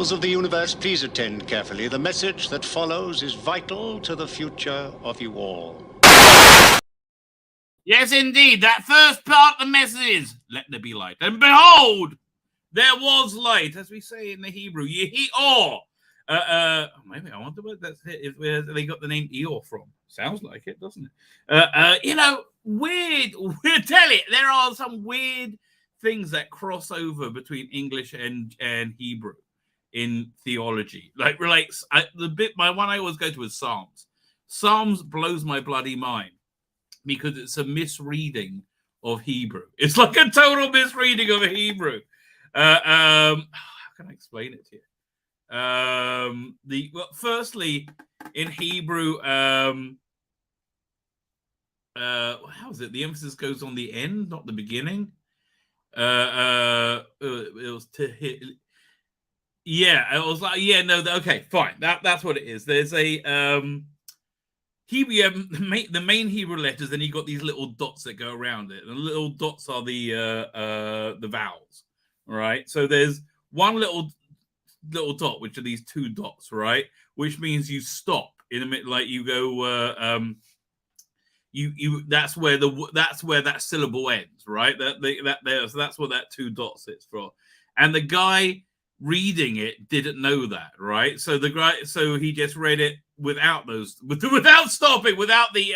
Peoples of the universe, please attend carefully. The message that follows is vital to the future of you all. Yes, indeed. That first part of the message is, let there be light. And behold, there was light, as we say in the Hebrew. Maybe I wonder where they got the name Eeyore from. Sounds like it, doesn't it? Weird. Tell it. There are some weird things that cross over between English and Hebrew in theology. Like relates my one I always go to is Psalms. Psalms blows my bloody mind because it's a misreading of Hebrew. It's like a total misreading of Hebrew. How can I explain it to you? Firstly, in Hebrew, how is it? The emphasis goes on the end, not the beginning. It was to hit. Yeah, it was like, yeah, no, okay, fine. That's what it is. There's a Hebrew, the main Hebrew letters, then you got these little dots that go around it. And the little dots are the vowels, right? So there's one little dot, which are these two dots, right? Which means you stop in a minute, like you go, that's where that syllable ends, right? So that's what that two dots sits for. And the guy reading it didn't know that, right? So he just read it without stopping, without the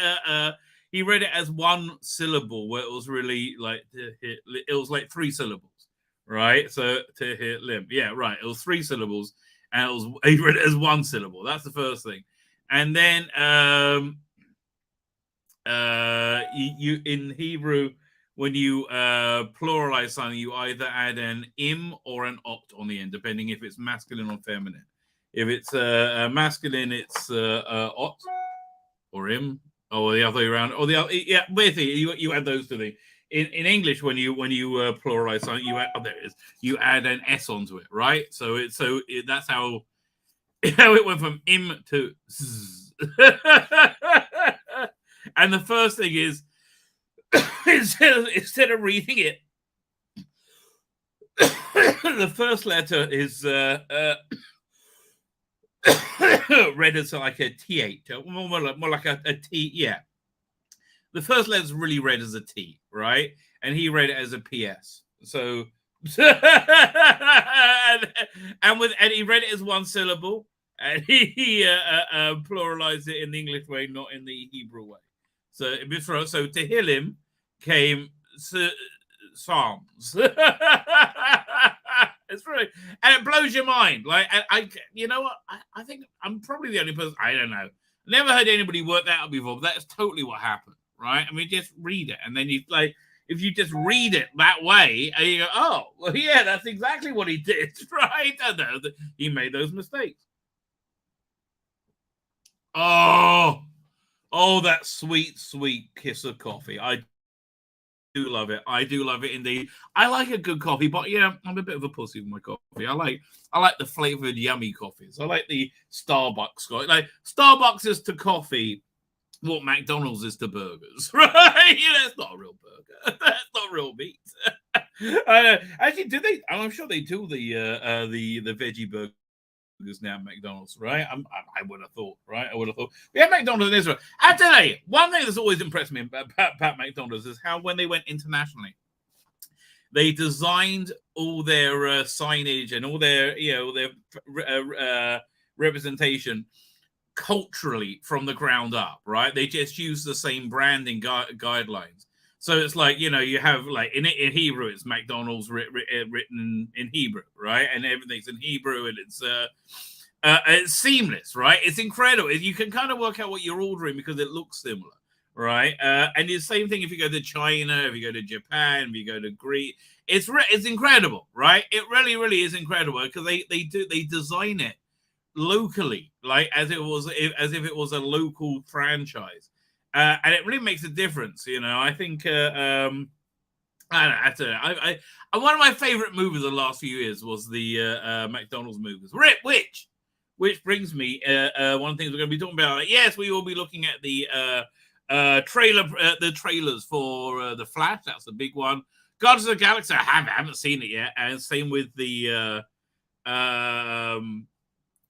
he read it as one syllable, where it was really like it was like three syllables, right? So to hit limb, yeah, right. It was three syllables, and he read it as one syllable. That's the first thing, and then you in Hebrew, when you pluralize something, you either add an im or an opt on the end, depending if it's masculine or feminine. If it's masculine, it's ot or im, or the other way around, or the other. Yeah, basically, you add those to the. In English, when you pluralize something, there it is. You add an s onto it, right? That's how it went from im to z. And the first thing is, instead of reading it, the first letter is read as like a th, more like a t. Yeah, the first letter is really read as a t, right? And he read it as a ps. So, and he read it as one syllable, and he pluralized it in the English way, not in the Hebrew way. So Tehillim came Psalms. It's really, and it blows your mind. Like you know what? I think I'm probably the only person. I don't know. Never heard anybody work that out before. But that's totally what happened, right? I mean, just read it, and then you like. If you just read it that way, and you go, "Oh, well, yeah, that's exactly what he did, right?" I know that he made those mistakes. Oh, that sweet, sweet kiss of coffee. I do love it. I do love it indeed. I like a good coffee, but yeah, I'm a bit of a pussy with my coffee. I like the flavored, yummy coffees. I like the Starbucks coffee. Like Starbucks is to coffee what McDonald's is to burgers, right? That's not a real burger. That's not real meat. Actually, do they? I'm sure they do the veggie burgers now at McDonald's, right? I would have thought, right? I would have thought. We have McDonald's in Israel. I tell you, one thing that's always impressed me about McDonald's is how when they went internationally, they designed all their signage and all their representation culturally from the ground up, right? They just use the same branding guidelines. So it's like, you have like in Hebrew, it's McDonald's written in Hebrew, right? And everything's in Hebrew, and it's seamless, right? It's incredible. You can kind of work out what you're ordering because it looks similar, right? And the same thing if you go to China, if you go to Japan, if you go to Greece, it's incredible, right? It really, really is incredible because they design it locally, like as if it was a local franchise. And it really makes a difference, I think. I don't know. One of my favorite movies of the last few years was the McDonald's movies. Which brings me one of the things we're going to be talking about. Yes, we will be looking at the trailers for the Flash. That's the big one. Guardians of the Galaxy. I haven't seen it yet, and same with the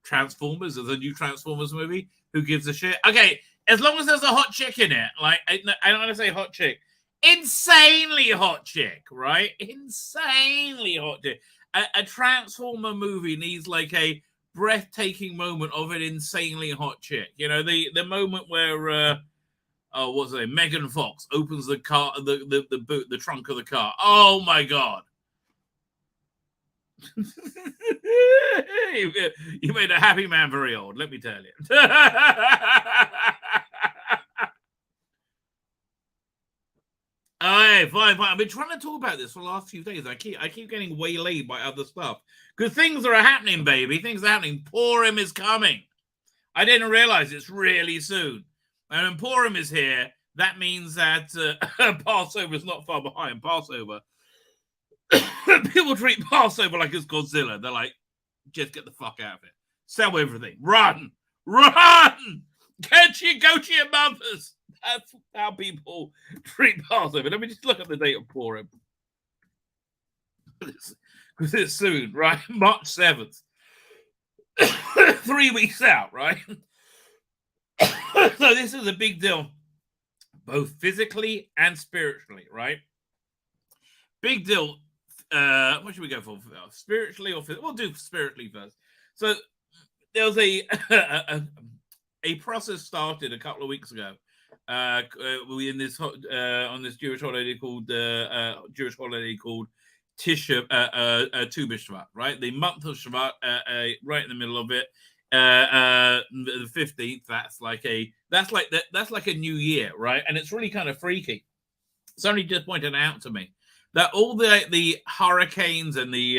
Transformers, there's a new Transformers movie. Who gives a shit? Okay, as long as there's a hot chick in it, like I don't want to say hot chick, insanely hot chick, right? Insanely hot chick. A Transformer movie needs like a breathtaking moment of an insanely hot chick. You know, the moment where what's her name? Megan Fox opens the car, the boot, the trunk of the car. Oh my god. You made a happy man very old, let me tell you. All right, fine. I've been trying to talk about this for the last few days. I keep getting waylaid by other stuff because things are happening, baby. Things are happening. Purim is coming. I didn't realize it's really soon. And when Purim is here, that means that Passover is not far behind. Passover. People treat Passover like it's Godzilla. They're like, just get the fuck out of it. Sell everything. Run. Can't you go to your mothers? That's how people treat Passover. Let me just look at the date of Purim. Because it's soon, right? March 7th. 3 weeks out, right? So this is a big deal, both physically and spiritually, right? Big deal. What should we go for? Spiritually or physically? We'll do spiritually first. So there was a process started a couple of weeks ago. In this on this Jewish holiday called Tu B'Shvat, right? The month of Shvat, right in the middle of it. The 15th. That's like a new year, right? And it's really kind of freaky. Somebody just pointed out to me that all the hurricanes and the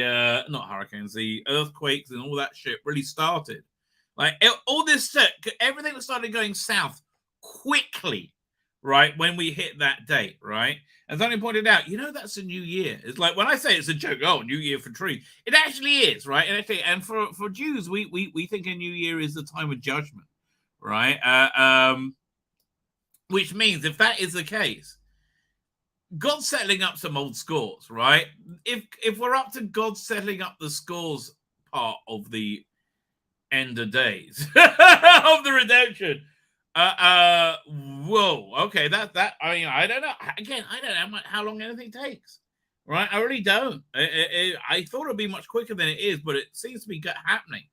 not hurricanes, the earthquakes and all that shit really started. Like all this stuff, everything started going south quickly, right? When we hit that date, right? And somebody pointed out, that's a new year. It's like when I say it's a joke, new year for trees. It actually is, right? And for Jews, we think a new year is the time of judgment, right? Which means if that is the case, God's settling up some old scores, right? If we're up to God settling up the scores part of the end of days of the redemption, whoa, okay, that I mean, I don't know. Again, I don't know how long anything takes, right? I really don't. I thought it'd be much quicker than it is, but it seems to be happening,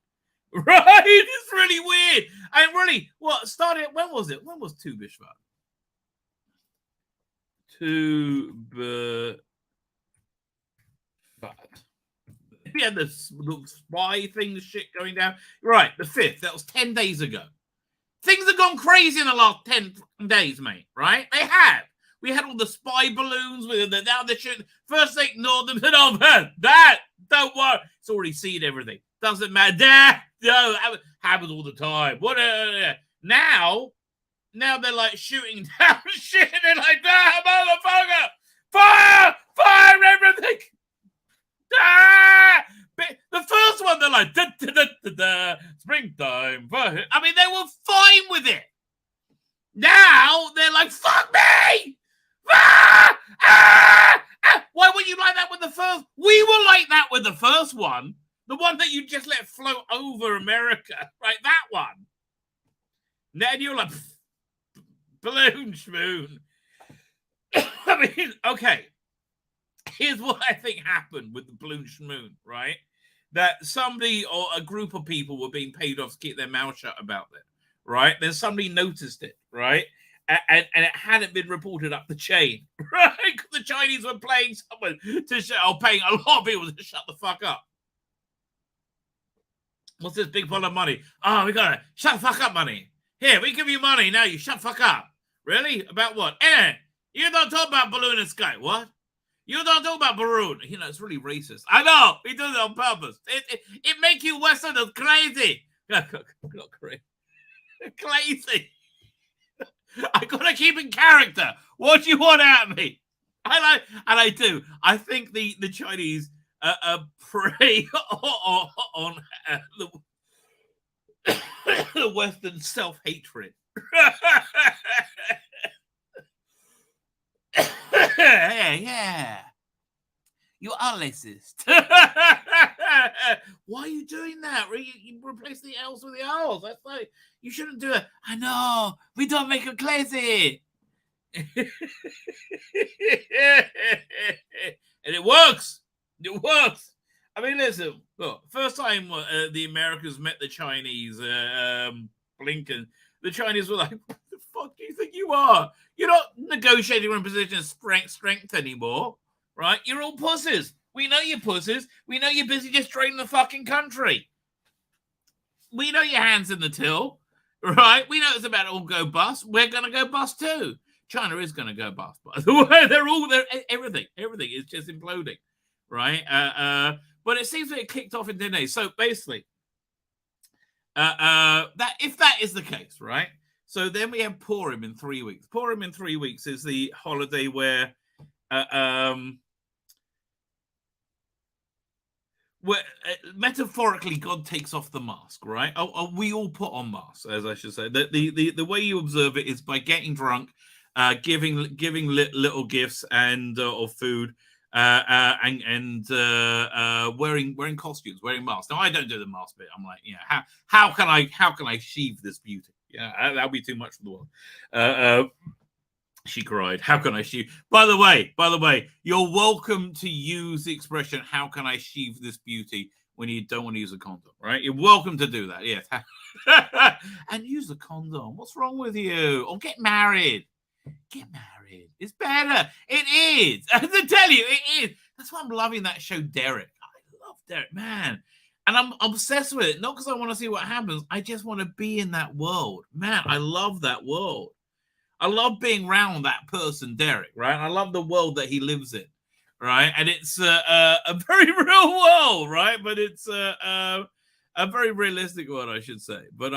right? It's really weird. And really, what started? When was it? When was Tu B'Shvat? Tu B'Shvat. We had the spy thing, shit going down. Right, the 5th. That was 10 days ago. Things have gone crazy in the last 10 days, mate, right? They have. We had all the spy balloons. Now they're shooting. First they ignored them. Said, oh, man, don't worry. It's already seen everything. Doesn't matter. No, happens all the time. What? Now they're like shooting down shit. They're like, motherfucker! Fire everything! The first one, they're like, springtime. I mean, they were fine with it. Now they're like, fuck me! Why would you like that with the first? We were like that with the first one. The one that you just let float over America, right? That one. Then you're like, balloon schmoon. I mean, okay. Here's what I think happened with the balloon schmoon, right? That somebody or a group of people were being paid off to keep their mouth shut about it, right? Then somebody noticed it, right? And it hadn't been reported up the chain, right? Because the Chinese were paying someone paying a lot of people to shut the fuck up. What's this big pot of money? Oh, we got to shut the fuck up money. Here, we give you money. Now you shut the fuck up. Really? About what? You don't talk about balloon and sky. What? You don't talk about balloon. It's really racist. I know. He does it on purpose. It makes you Westerners crazy. Not crazy. Crazy. I gotta keep in character. What do you want out of me? I do. I think the Chinese prey on the Western self-hatred. Yeah. You are racist. Why are you doing that? You replace the L's with the R's. That's like, you shouldn't do it. I know. We don't make it crazy. And it works. It works. I mean, listen, look, first time the Americans met the Chinese, Blinken, the Chinese were like, what the fuck do you think you are? You're not negotiating from a position of strength anymore, right? You're all pussies. We know you're pussies. We know you're busy just trading the fucking country. We know your hands in the till, right? We know it's about to all go bust. We're going to go bust too. China is going to go bust, by the way. They're everything is just imploding, right? But it seems that it kicked off in 10 days. So basically, that if that is the case, right? So then we have Purim in 3 weeks. Purim in 3 weeks is the holiday where metaphorically God takes off the mask, right? We all put on masks, as I should say. The way you observe it is by getting drunk, giving little gifts and or food, and wearing costumes, wearing masks. Now I don't do the mask bit. I'm like, yeah, how can I achieve this beauty? Yeah, that'll be too much for the world. She cried. How can I achieve? By the way, you're welcome to use the expression, how can I achieve this beauty, when you don't want to use a condom, right? You're welcome to do that, yes. And use a condom. What's wrong with you? Or get married. Get married. It's better. It is. I have to tell you, it is. That's why I'm loving that show, Derek. I love Derek, man. And I'm obsessed with it. Not because I want to see what happens. I just want to be in that world. Man, I love that world. I love being around that person, Derek, right? I love the world that he lives in, right? And it's a very real world, right? But it's a very realistic world, I should say. But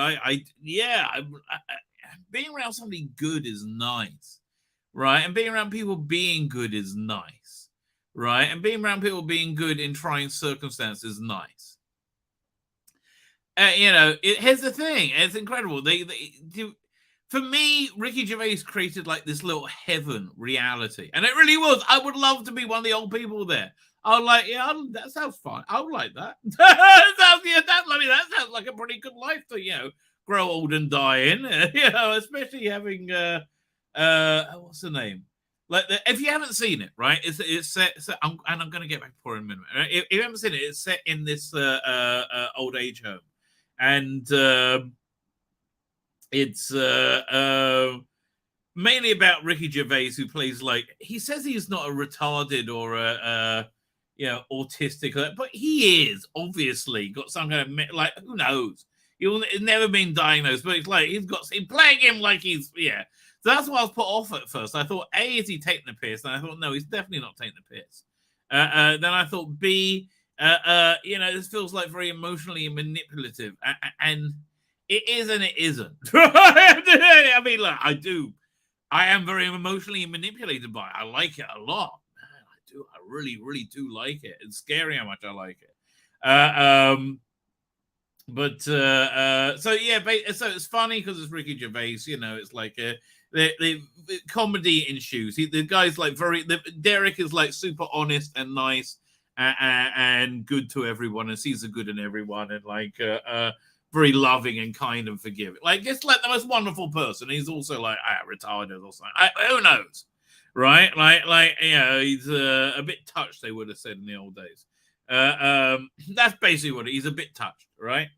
being around somebody good is nice, right? And being around people being good is nice, right? And being around people being good in trying circumstances is nice. Here's the thing. It's incredible. For me, Ricky Gervais created like this little heaven reality. And it really was. I would love to be one of the old people there. I was like, that sounds fine. I would like that. That sounds like a pretty good life to, grow old and die in. Especially having, what's the name? Like, if you haven't seen it, right? It's set, and I'm going to get back to it in a minute. Right? If you haven't seen it, it's set in this old age home. And it's mainly about Ricky Gervais, who plays he says he's not a retarded or autistic, but he is obviously got some kind of who knows? He's never been diagnosed, but it's like he's playing him like he's So that's why I was put off at first. I thought, A, is he taking the piss? And I thought, no, he's definitely not taking the piss. Then I thought, B, this feels like very emotionally manipulative, and it is and it isn't. I mean, I am very emotionally manipulated by it. I like it a lot. Man, I do. I really, really do like it. It's scary how much I like it. So it's funny because it's Ricky Gervais. It's like the comedy ensues. The guy's Derek is super honest and nice and good to everyone and sees the good in everyone and very loving and kind and forgiving. Just the most wonderful person. He's also retarded or something. Who knows, right? He's a bit touched. They would have said in the old days. That's basically what he's a bit touched, right?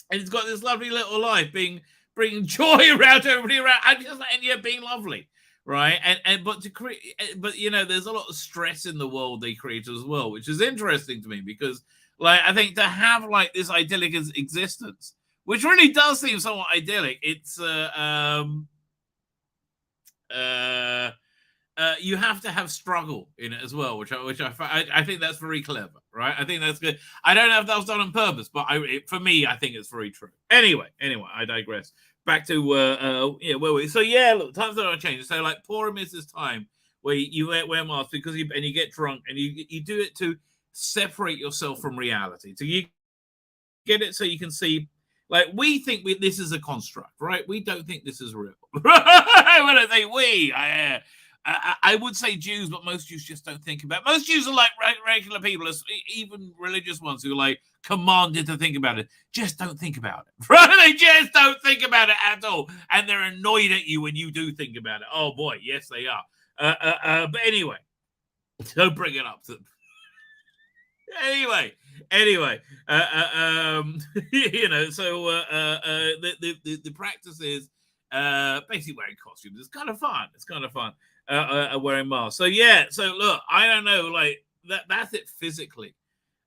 And he's got this lovely little life, bringing joy around to everybody around, and being lovely, right? But there's a lot of stress in the world they create as well, which is interesting to me because. I think to have this idyllic existence, which really does seem somewhat idyllic, it's you have to have struggle in it as well, which I think that's very clever, right? I think that's good. I don't know if that was done on purpose, but for me, I think it's very true. Anyway, I digress. Back to where we. So look, times are changing. So Purim is this time where you wear masks because you get drunk and you do it to separate yourself from reality. So you get it so you can see, we think this is a construct, right? We don't think this is real. When I say we, I would say Jews, but most Jews just don't think about it. Most Jews are like regular people, even religious ones who are like commanded to think about it. Just don't think about it. Right? They just don't think about it at all. And they're annoyed at you when you do think about it. Oh, boy. Yes, they are. But anyway, don't bring it up to them. Anyway, so the practice is basically wearing costumes. It's kind of fun. Wearing masks. So yeah. So look, I don't know. Like that's it physically.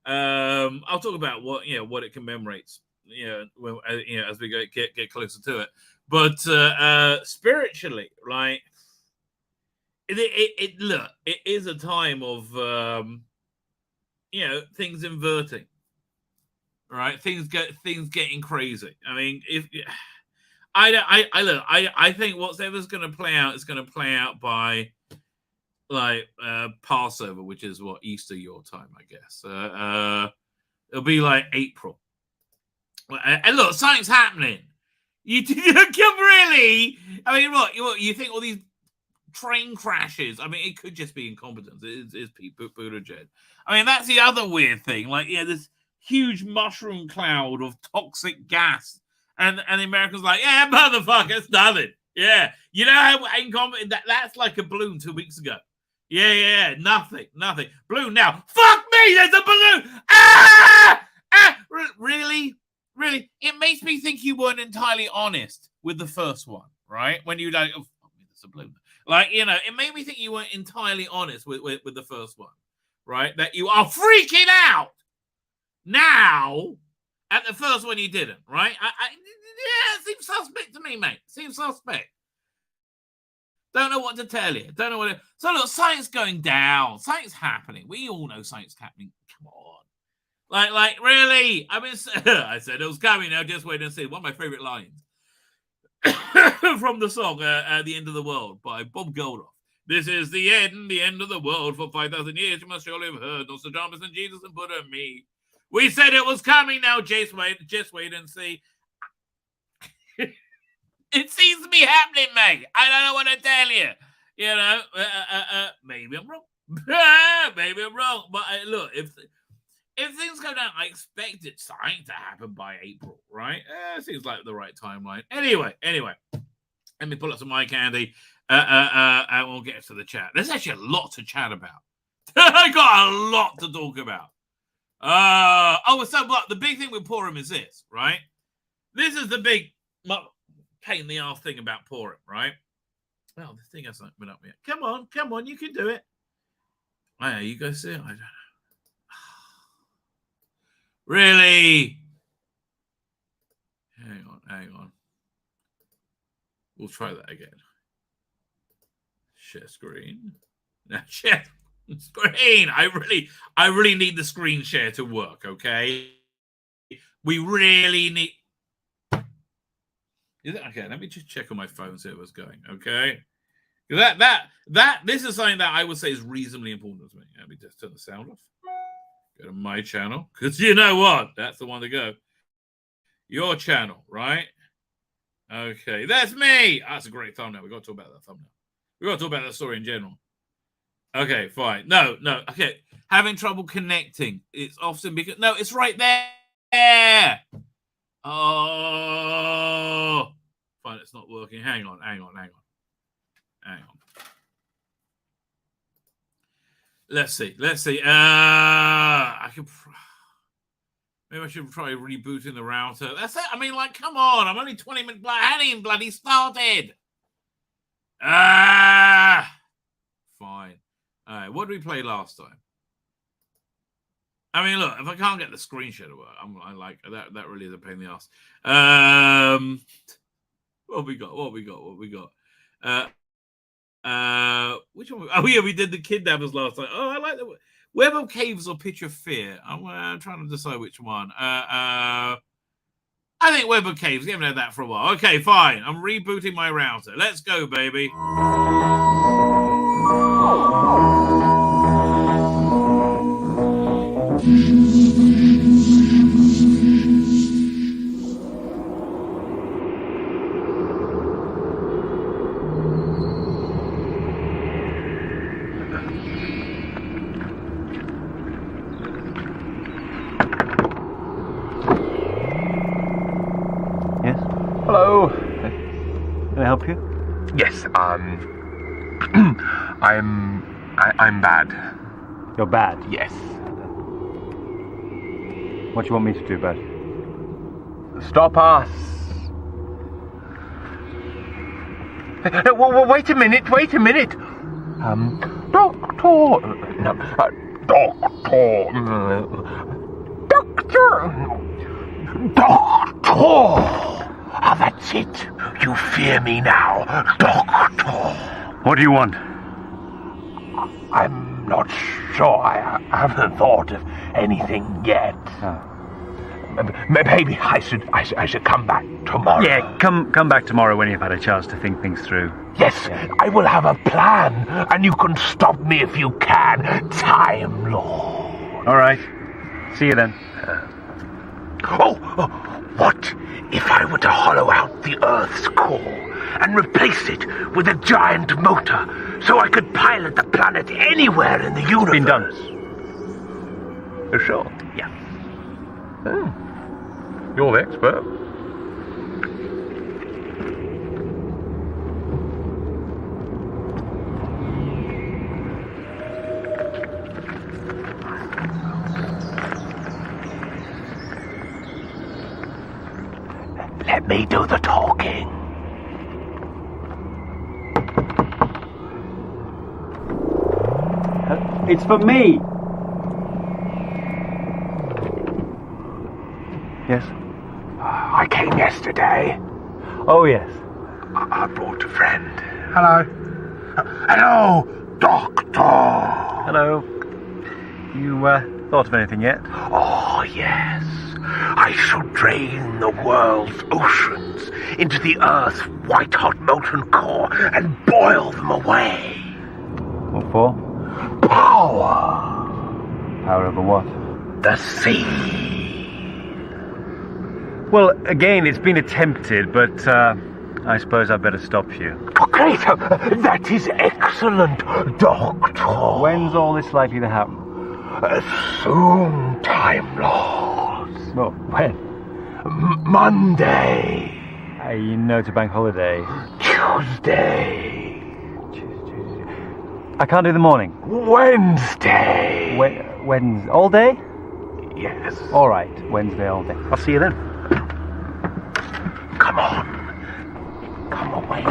I'll talk about what it commemorates. As we get closer to it. But spiritually, like it is a time of things inverting. Right, things getting crazy. I mean, if I think whatever's going to play out is going to play out by like Passover, which is what Easter your time, I guess. It'll be like April. And look, something's happening. You really? I mean, what you think all these train crashes? I mean, it could just be incompetence. It is Pete Buttigieg. I mean, that's the other weird thing. Like, this huge mushroom cloud of toxic gas. And the Americans like, yeah, motherfucker, it's nothing. Yeah. You know how incompetent that's like a balloon 2 weeks ago. Yeah. Nothing. Balloon now. Fuck me, there's a balloon. Really? It makes me think you weren't entirely honest with the first one, right? When you like, oh, fuck me, there's a balloon. Like, it made me think you weren't entirely honest with the first one, right? That you are freaking out now. At the first one, you didn't, right? It seems suspect to me, mate. Seems suspect. Don't know what to tell you. So, look, science going down. Science happening. We all know science happening. Come on. Like, really? I mean, I said it was coming. Now just wait and see. One of my favorite lines from the song, The End of the World by Bob Geldof. This is the end of the world. For 5,000 years, you must surely have heard Nostradamus and Jesus and Buddha and me. We said it was coming now. Just wait and see. It seems to be happening, mate. I don't know what to tell you. Maybe I'm wrong. Maybe I'm wrong. But look, if things go down, I expect it's starting to happen by April, right? Seems like the right timeline. Anyway, let me pull up some eye candy, and we'll get to the chat. There's actually a lot to chat about. I got a lot to talk about. So what? The big thing with Purim is this, right? This is the big pain in the ass thing about Purim, right? Well, the thing hasn't been up yet. Come on, you can do it. Oh, yeah, you go see it. I don't know. Really? Hang on. We'll try that again. Share screen. Now share screen. I really need the screen share to work, okay? We really need. Okay, let me just check on my phone, see what's going. Okay, this is something that I would say is reasonably important to me. Let me just turn the sound off. Go to my channel, because you know what? That's the one to go. Your channel, right? Okay, that's me. That's a great thumbnail. We got to talk about that thumbnail. We got to talk about that story in general. Okay, fine. No. Okay, having trouble connecting. It's often because it's right there. Oh, fine. It's not working. Hang on. Let's see. I could. Maybe I should try rebooting the router. That's it. I mean, like, come on. I'm only 20 minutes. I hadn't even bloody started. Fine. All right. What did we play last time? I mean, look, if I can't get the screen share to work, I like that really is a pain in the ass. What we got? Which one? Oh, yeah, we did the kidnappers last time. Oh, I like that. Web of Caves or Pitch of Fear? I'm trying to decide which one. I think Web of Caves. We haven't had that for a while. Okay, fine. I'm rebooting my router. Let's go, baby. help you? Yes, I'm bad. You're bad. Yes. What do you want me to do about it? Stop us. Wait a minute. Doctor. No, Doctor. Ah, that's it. You fear me now, Doctor. What do you want? I'm not sure. I haven't thought of anything yet. Oh. Maybe I should come back tomorrow. Yeah, come back tomorrow when you've had a chance to think things through. Yes, yeah. I will have a plan, and you can stop me if you can, Time Lord. All right. See you then. What if I were to hollow out the Earth's core and replace it with a giant motor so I could pilot the planet anywhere in the universe? Been done. You're sure? Yeah. You're the expert. Let me do the talking. It's for me. Yes? I came yesterday. Oh, yes. I brought a friend. Hello. Hello, Doctor. Hello. You thought of anything yet? Oh, yes. I should drain the world's oceans into the Earth's white-hot molten core and boil them away. What for? Power. Power over what? The sea. Well, again, it's been attempted, but I suppose I better stop you. Oh, great. That is excellent, Doctor. When's all this likely to happen? Soon, Time Lord. Well, when? Monday. You know it's a bank holiday. Tuesday. I can't do the morning. Wednesday. Wednesday. All day? Yes. All right. Wednesday all day. I'll see you then. Come on. Come away.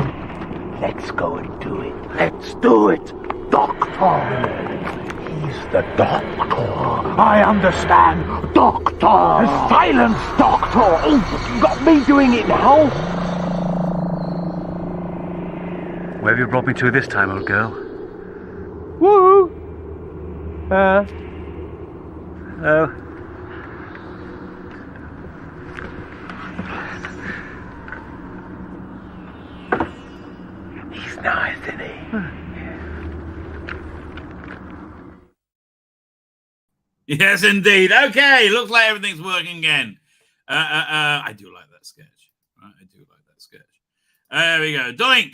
Let's go and do it. Let's do it, Doctor. He's the Doctor. I understand, Doctor. Silence, Doctor. Oh, you got me doing it now. Where have you brought me to this time, old girl? Woo! Oh. He's nice, isn't he? Yes, indeed. Okay, looks like everything's working again. I do like that sketch. Right, I do like that sketch. There we go. Doink.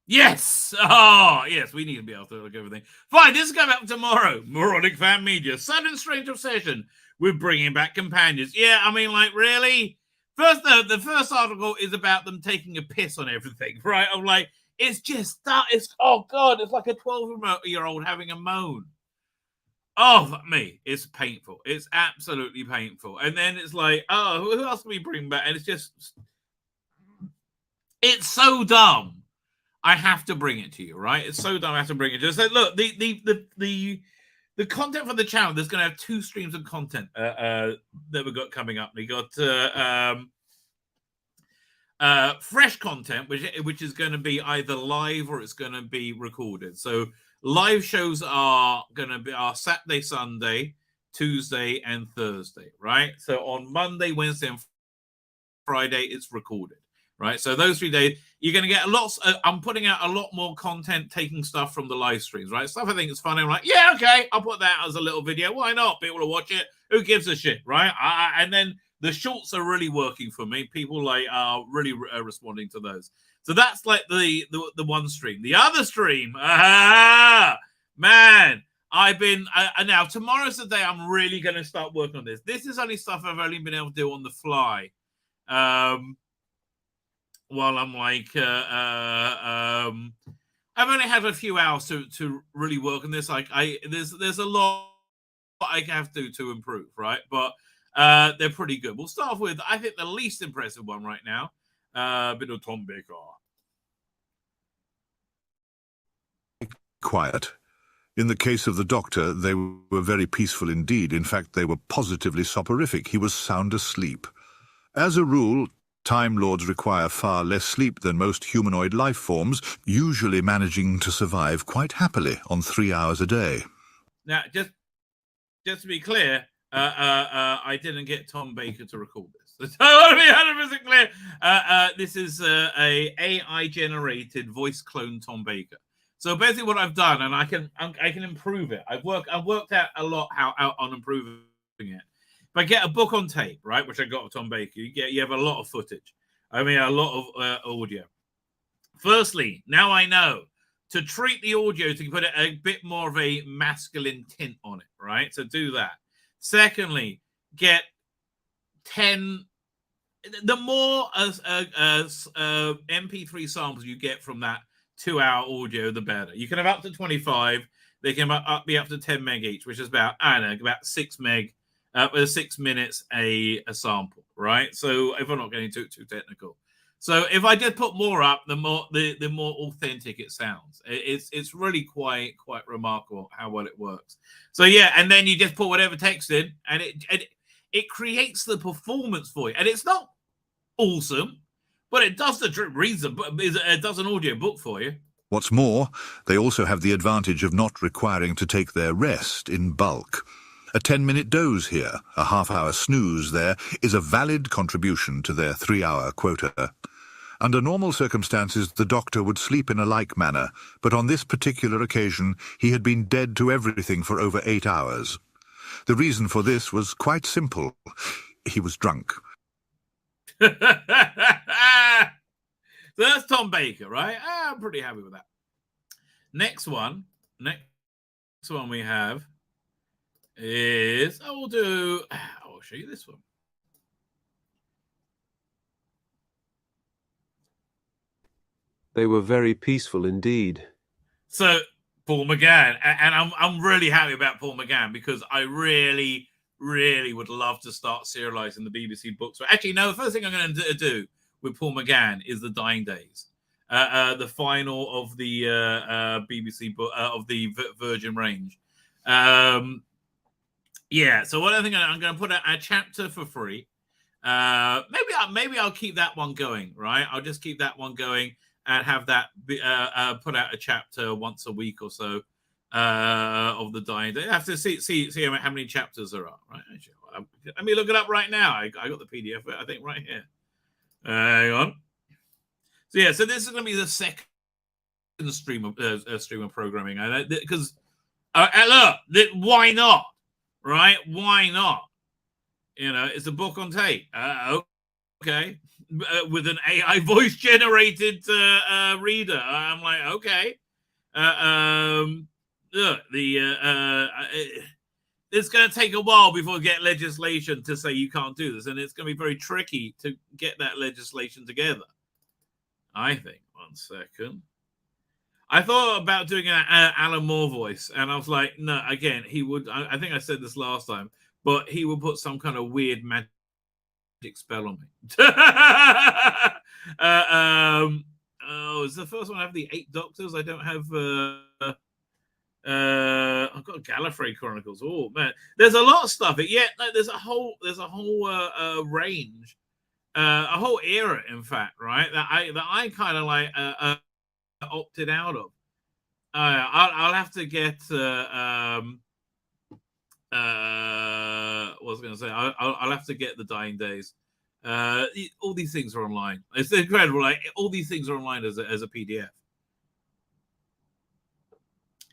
Yes. Oh, yes. We need to be able to look at everything. Fine. This is coming up tomorrow. Moronic Fan Media. Sudden strange obsession with bringing back companions. Yeah, I mean, like, really? First, the first article is about them taking a piss on everything, right? I'm like, it's just that. It's, oh, God, it's like a 12-year-old having a moan. Oh, fuck me. It's painful. It's absolutely painful. And then it's like, oh, who else can we bring back? And it's just, it's so dumb. I have to bring it to you, right? It's so dumb. I have to bring it to you. So look, the content for the channel, there's going to have 2 streams of content that we've got coming up. We got fresh content, which is going to be either live or it's going to be recorded. So live shows are going to be our Saturday, Sunday, Tuesday, and Thursday, right? So on Monday, Wednesday, and Friday, it's recorded, right? So those 3 days, you're going to get lots. I'm putting out a lot more content, taking stuff from the live streams, right? Stuff I think is funny. I'm like, yeah, okay, I'll put that as a little video. Why not? People will watch it. Who gives a shit, right? And then the shorts are really working for me. People like are really responding to those. So that's like the one stream. The other stream, man, I've been now tomorrow's the day I'm really going to start working on this. This is only stuff I've only been able to do on the fly. while I'm like, I've only had a few hours to really work on this. Like, there's a lot I have to improve, right? But they're pretty good. We'll start off with, I think, the least impressive one right now. Bit of Tom Baker. Quiet. In the case of the doctor, they were very peaceful indeed. In fact, they were positively soporific. He was sound asleep. As a rule, Time Lords require far less sleep than most humanoid life forms, usually managing to survive quite happily on 3 hours a day. Now, just to be clear, I didn't get Tom Baker to record this. So I want to be 100% clear. This is a AI-generated voice clone Tom Baker. So basically, what I've done, and I can improve it. I've worked out a lot on improving it. If I get a book on tape, right, which I got of Tom Baker, you have a lot of footage. I mean, a lot of audio. Firstly, now I know to treat the audio to put a bit more of a masculine tint on it, right? So do that. Secondly, get 10. The more MP3 samples you get from that 2-hour audio, the better. You can have up to 25. They can be up to 10 meg each, which is about 6 meg, 6 minutes a sample, right? So if I'm not getting too technical, so if I just put more up, the more authentic it sounds. It's really quite remarkable how well it works. So yeah, and then you just put whatever text in, and it creates the performance for you, and it's not awesome. But it does it does an audio book for you. What's more, they also have the advantage of not requiring to take their rest in bulk. A 10-minute doze here, a half-hour snooze there, is a valid contribution to their 3-hour quota. Under normal circumstances, the doctor would sleep in a like manner, but on this particular occasion, he had been dead to everything for over 8 hours. The reason for this was quite simple. He was drunk. So that's Tom Baker, right? I'm pretty happy with that. Next one we have is I'll show you this one. They were very peaceful indeed. So Paul McGann, and I'm really happy about Paul McGann because I really would love to start serializing the BBC books. But actually, no, the first thing I'm going to do with Paul McGann is The Dying Days, the final of the BBC book of the Virgin Range. Yeah, so what I think I'm going to put a chapter for free. Maybe I'll keep that one going, right? I'll just keep that one going and have that put out a chapter once a week or so. Of the Dying Day. I have to see how many chapters there are. Right? Actually, let me look it up right now. I got the PDF, I think, right here. Hang on. So yeah, so this is going to be the second stream of programming, because look, why not? Right? Why not? You know, it's a book on tape. Okay, with an AI voice generated reader. I'm like, okay. Look, it's going to take a while before we get legislation to say you can't do this, and it's going to be very tricky to get that legislation together. I think. 1 second. I thought about doing an Alan Moore voice, and I was like, no. Again, he would. I think I said this last time, but he would put some kind of weird magic spell on me. Is the first one I have the 8 Doctors? I don't have. I've got Gallifrey Chronicles. Oh man, there's a lot of stuff. There's a whole range, a whole era, in fact, right? That I kind of like opted out of. I'll have to get. What was I going to say? I'll have to get the Dying Days. All these things are online. It's incredible. Like all these things are online as a PDF.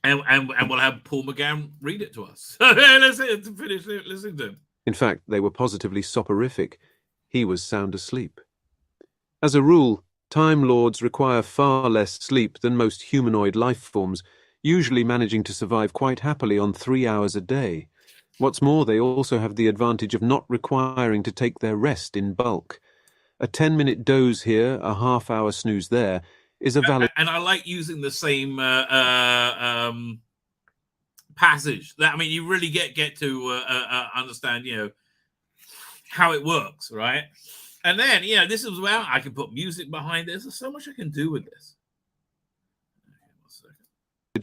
And we'll have Paul McGann read it to us. Let's finish listening to him. In fact, they were positively soporific. He was sound asleep. As a rule, Time Lords require far less sleep than most humanoid life forms, usually managing to survive quite happily on 3 hours a day. What's more, they also have the advantage of not requiring to take their rest in bulk. A 10-minute doze here, a half-hour snooze there, is a valid... And I like using the same passage. That, I mean, you really get to understand, how it works, right? And then, this is where I can put music behind this. There's so much I can do with this.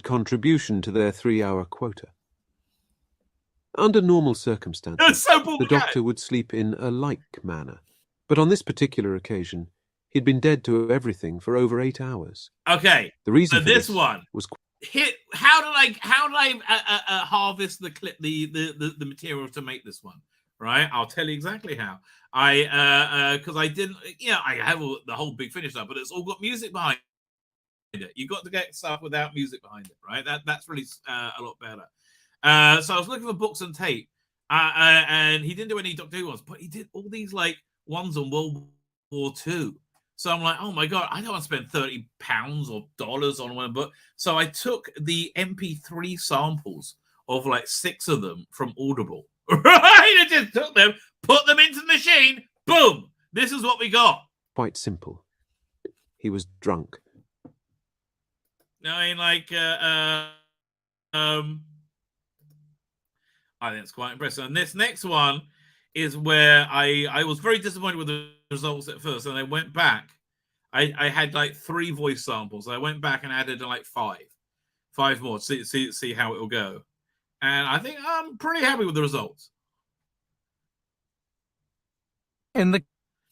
Contribution to their 3-hour quota. Under normal circumstances, the doctor would sleep in a like manner. But on this particular occasion, he'd been dead to everything for over 8 hours. Okay. The reason for this this one was... How did I harvest the material to make this one? Right, I'll tell you exactly how. Because I didn't, I have the whole big finish up, but it's all got music behind it. You got to get stuff without music behind it, right? That's really a lot better. So I was looking for books and tape, and he didn't do any Doctor Who ones, but he did all these like ones on World War II. So I'm like, oh my God, I don't want to spend £30 or dollars on one book. So I took the MP3 samples of like 6 of them from Audible. Right? I just took them, put them into the machine, boom! This is what we got. Quite simple. He was drunk. I mean, I think it's quite impressive. And this next one is where I was very disappointed with the results at first, and I went back. I had like 3 voice samples. I went back and added like 5 more. See how it will go. And I think I'm pretty happy with the results. In the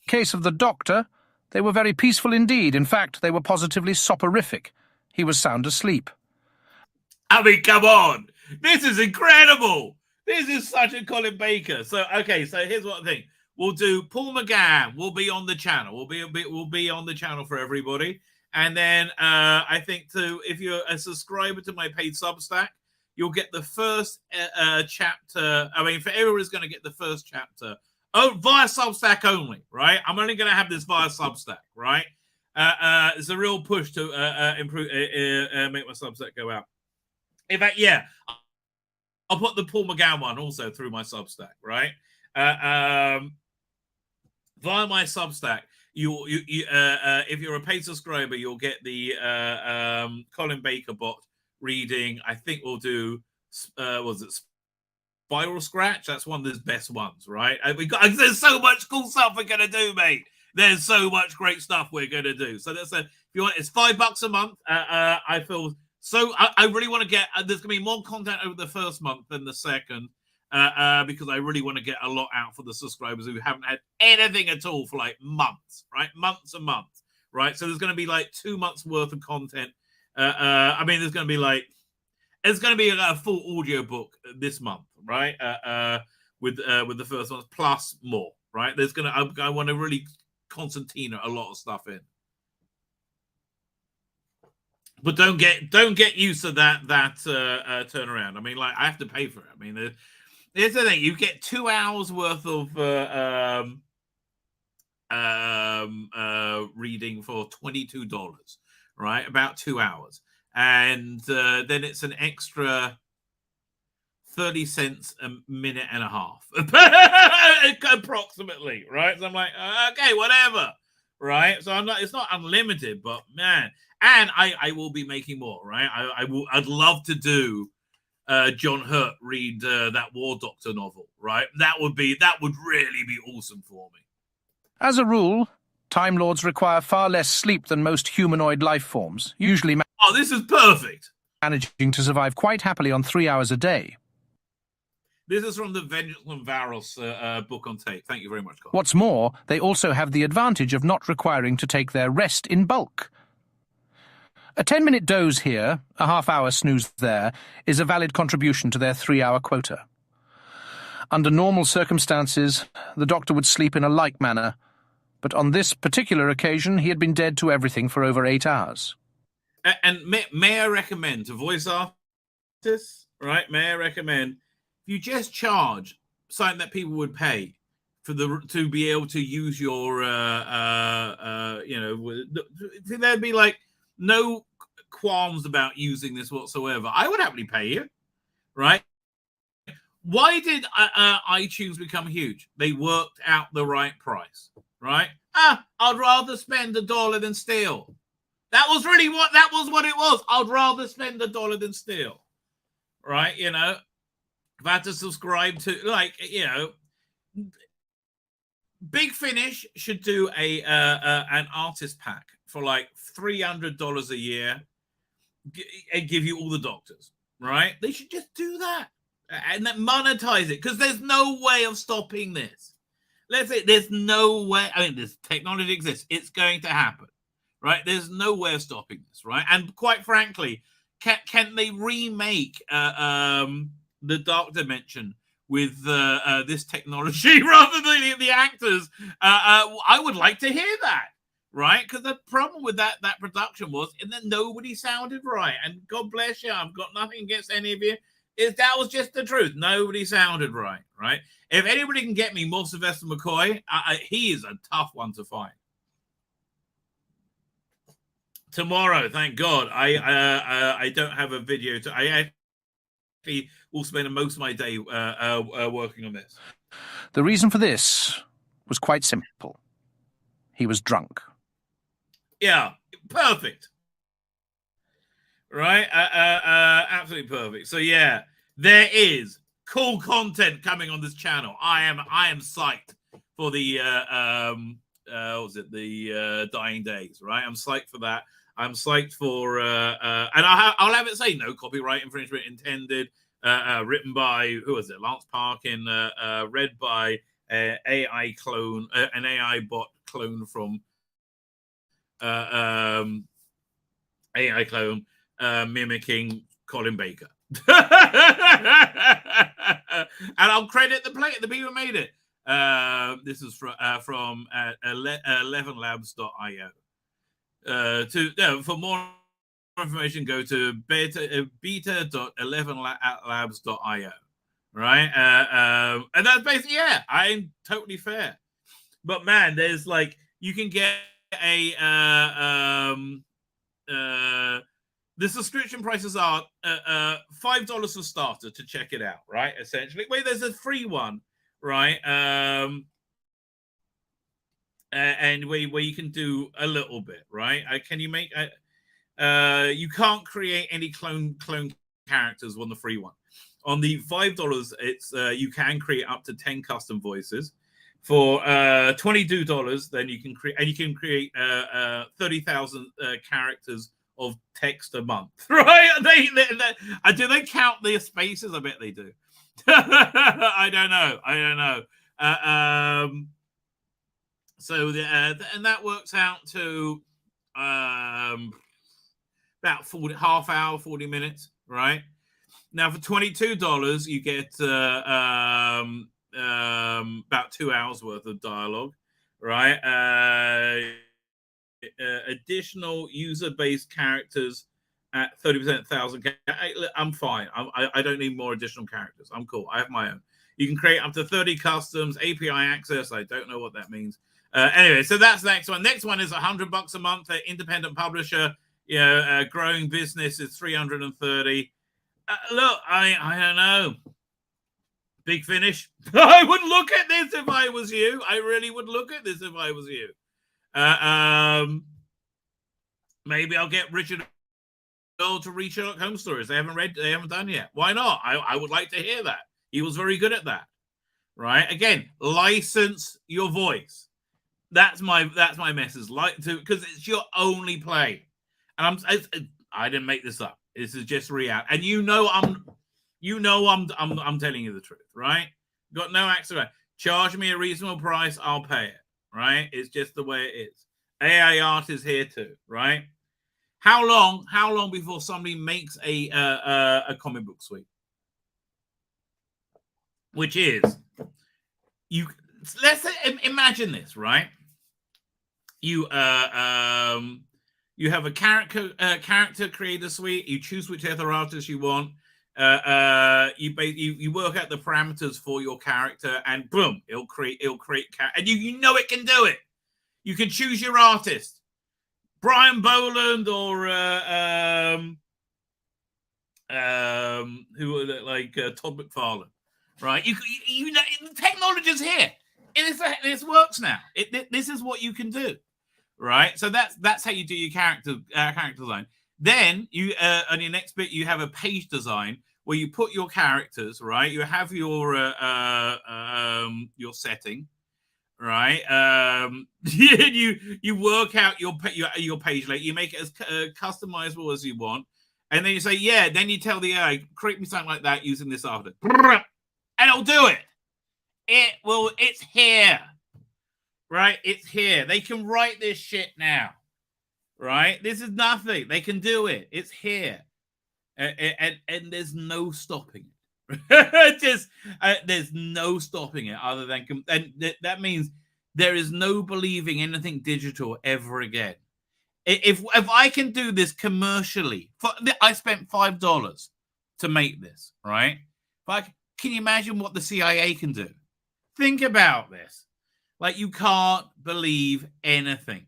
case of the doctor, they were very peaceful indeed. In fact, they were positively soporific. He was sound asleep. I mean, come on. This is incredible. This is such a Colin Baker. So, okay, so here's what I think. We'll do Paul McGann. We'll be on the channel. We'll be on the channel for everybody. And then I think if you're a subscriber to my paid Substack, you'll get the first chapter. I mean, for everyone is going to get the first chapter. Oh, via Substack only, right? I'm only going to have this via Substack, right? It's a real push to improve, make my Substack go out. In fact, yeah, I'll put the Paul McGann one also through my Substack, right? Via my Substack, you if you're a paid subscriber, you'll get the Colin Baker bot reading. I think we'll do was it Spiral Scratch? That's one of his best ones, right? There's so much cool stuff we're gonna do, mate. There's so much great stuff we're gonna do. So that's if you want, it's $5 a month. I feel so. I really want to get. There's gonna be more content over the first month than the second. Because I really want to get a lot out for the subscribers who haven't had anything at all for like months, right? Months and months, right? So there's going to be like 2 months worth of content. I mean, there's going to be a full audio book this month, right? With the first one plus more, right? I want to really concertina a lot of stuff in. But don't get used to that turnaround. I mean, like I have to pay for it. I mean, here's the thing: you get 2 hours worth of reading for $22, right? About 2 hours, and then it's an extra 30 cents a minute and a half, approximately, right? So I'm like, okay, whatever, right? So it's not unlimited, but man, and I will be making more, right? I'd love to do. John Hurt read that War Doctor novel, right? That would really be awesome for me. As a rule, Time Lords require far less sleep than most humanoid life forms, usually this is perfect. Managing to survive quite happily on 3 hours a day. This is from the Vengeance on Varos book on tape. Thank you very much, Colin. What's more, they also have the advantage of not requiring to take their rest in bulk. A 10-minute doze here, a half-hour snooze there, is a valid contribution to their 3-hour quota. Under normal circumstances, the doctor would sleep in a like manner, but on this particular occasion, he had been dead to everything for over 8 hours. And may I recommend to voice artists, right? May I recommend if you just charge something that people would pay for to be able to use your, there'd be like no qualms about using this whatsoever. I would happily pay you, right? Why did iTunes become huge? They worked out the right price, right? I'd rather spend $1 than steal. That was really what it was. I'd rather spend $1 than steal. Right? You know, if I had to subscribe to, like, you know, Big Finish should do an artist pack for like $300 a year and give you all the doctors, right? They should just do that and then monetize it, because there's no way of stopping this. Let's say there's no way. I mean, this technology exists. It's going to happen, right? There's no way of stopping this, right? And quite frankly, can they remake the Dark Dimension with this technology rather than the actors? I would like to hear that, right? Because the problem with that production was, and then nobody sounded right. And God bless you, I've got nothing against any of you. That was just the truth. Nobody sounded right, right? If anybody can get me more Sylvester McCoy, he is a tough one to find. Tomorrow, thank God, I don't have a video. I actually will spend most of my day working on this. The reason for this was quite simple. He was drunk. Yeah, perfect. Right? Absolutely perfect. So yeah, there is cool content coming on this channel. I am psyched for the Dying Days, right? I'm psyched for that. I'm psyched for and I'll have it say no copyright infringement intended. Written by, who was it? Lance Parkin, read by AI clone, an AI bot clone from AI clone mimicking Colin Baker. And I'll credit the people who made it. This is from 11labs.io. For more information, go to beta.11labs.io. Right? And that's basically, yeah, I'm totally fair. But man, there's like, you can get the subscription prices are $5 for starter to check it out, right? Essentially, wait, there's a free one, right? And where you can do a little bit, right? Can you make? You can't create any clone characters on the free one. On the $5, it's you can create up to 10 custom voices. For $22, then you can create 30,000 characters of text a month, right? Do they count the spaces? I bet they do. I don't know. So and that works out to about 40 minutes, right? Now for $22, you get about 2 hours worth of dialogue, right? Additional user-based characters at 30% 1,000. I'm fine. I don't need more additional characters. I'm cool. I have my own. You can create up to 30 customs, API access. I don't know what that means. Anyway, so that's the next one. Next one is $100 a month. Independent publisher. Growing business is $330. Look, I don't know. Big Finish. I would look at this if I was you. I really would look at this if I was you. Maybe I'll get Richard Earl to read Sherlock Holmes stories they haven't done yet. Why not? I would like to hear that. He was very good at that. Right? Again, license your voice. That's my message. Because it's your only play. And I didn't make this up. This is just reality. And I'm telling you the truth, right? Got no accident. Charge me a reasonable price, I'll pay it, right? It's just the way it is. AI art is here too, right? How long before somebody makes a comic book suite? Which is, let's say, imagine this, right? You have a character creator suite. You choose whichever artist you want. You work out the parameters for your character, and boom, it'll create and you know it can do it. You can choose your artist, Brian Boland or Todd McFarlane, right? You know the technology's here. This works now. This is what you can do, right? So that's how you do your character design. Then you on your next bit you have a page design where you put your characters, right? You have your setting, right? You work out your page layout. You make it as customizable as you want, and then you say, yeah. Then you tell the AI, create me something like that using this after, and it'll do it. It's here, right? It's here. They can write this shit now, right? This is nothing. They can do it. It's here, and there's no stopping it. There's no stopping it other than, and that means there is no believing anything digital ever again. If I can do this commercially, I spent $5 to make this, right? But can you imagine what the CIA can do? Think about this. Like, you can't believe anything.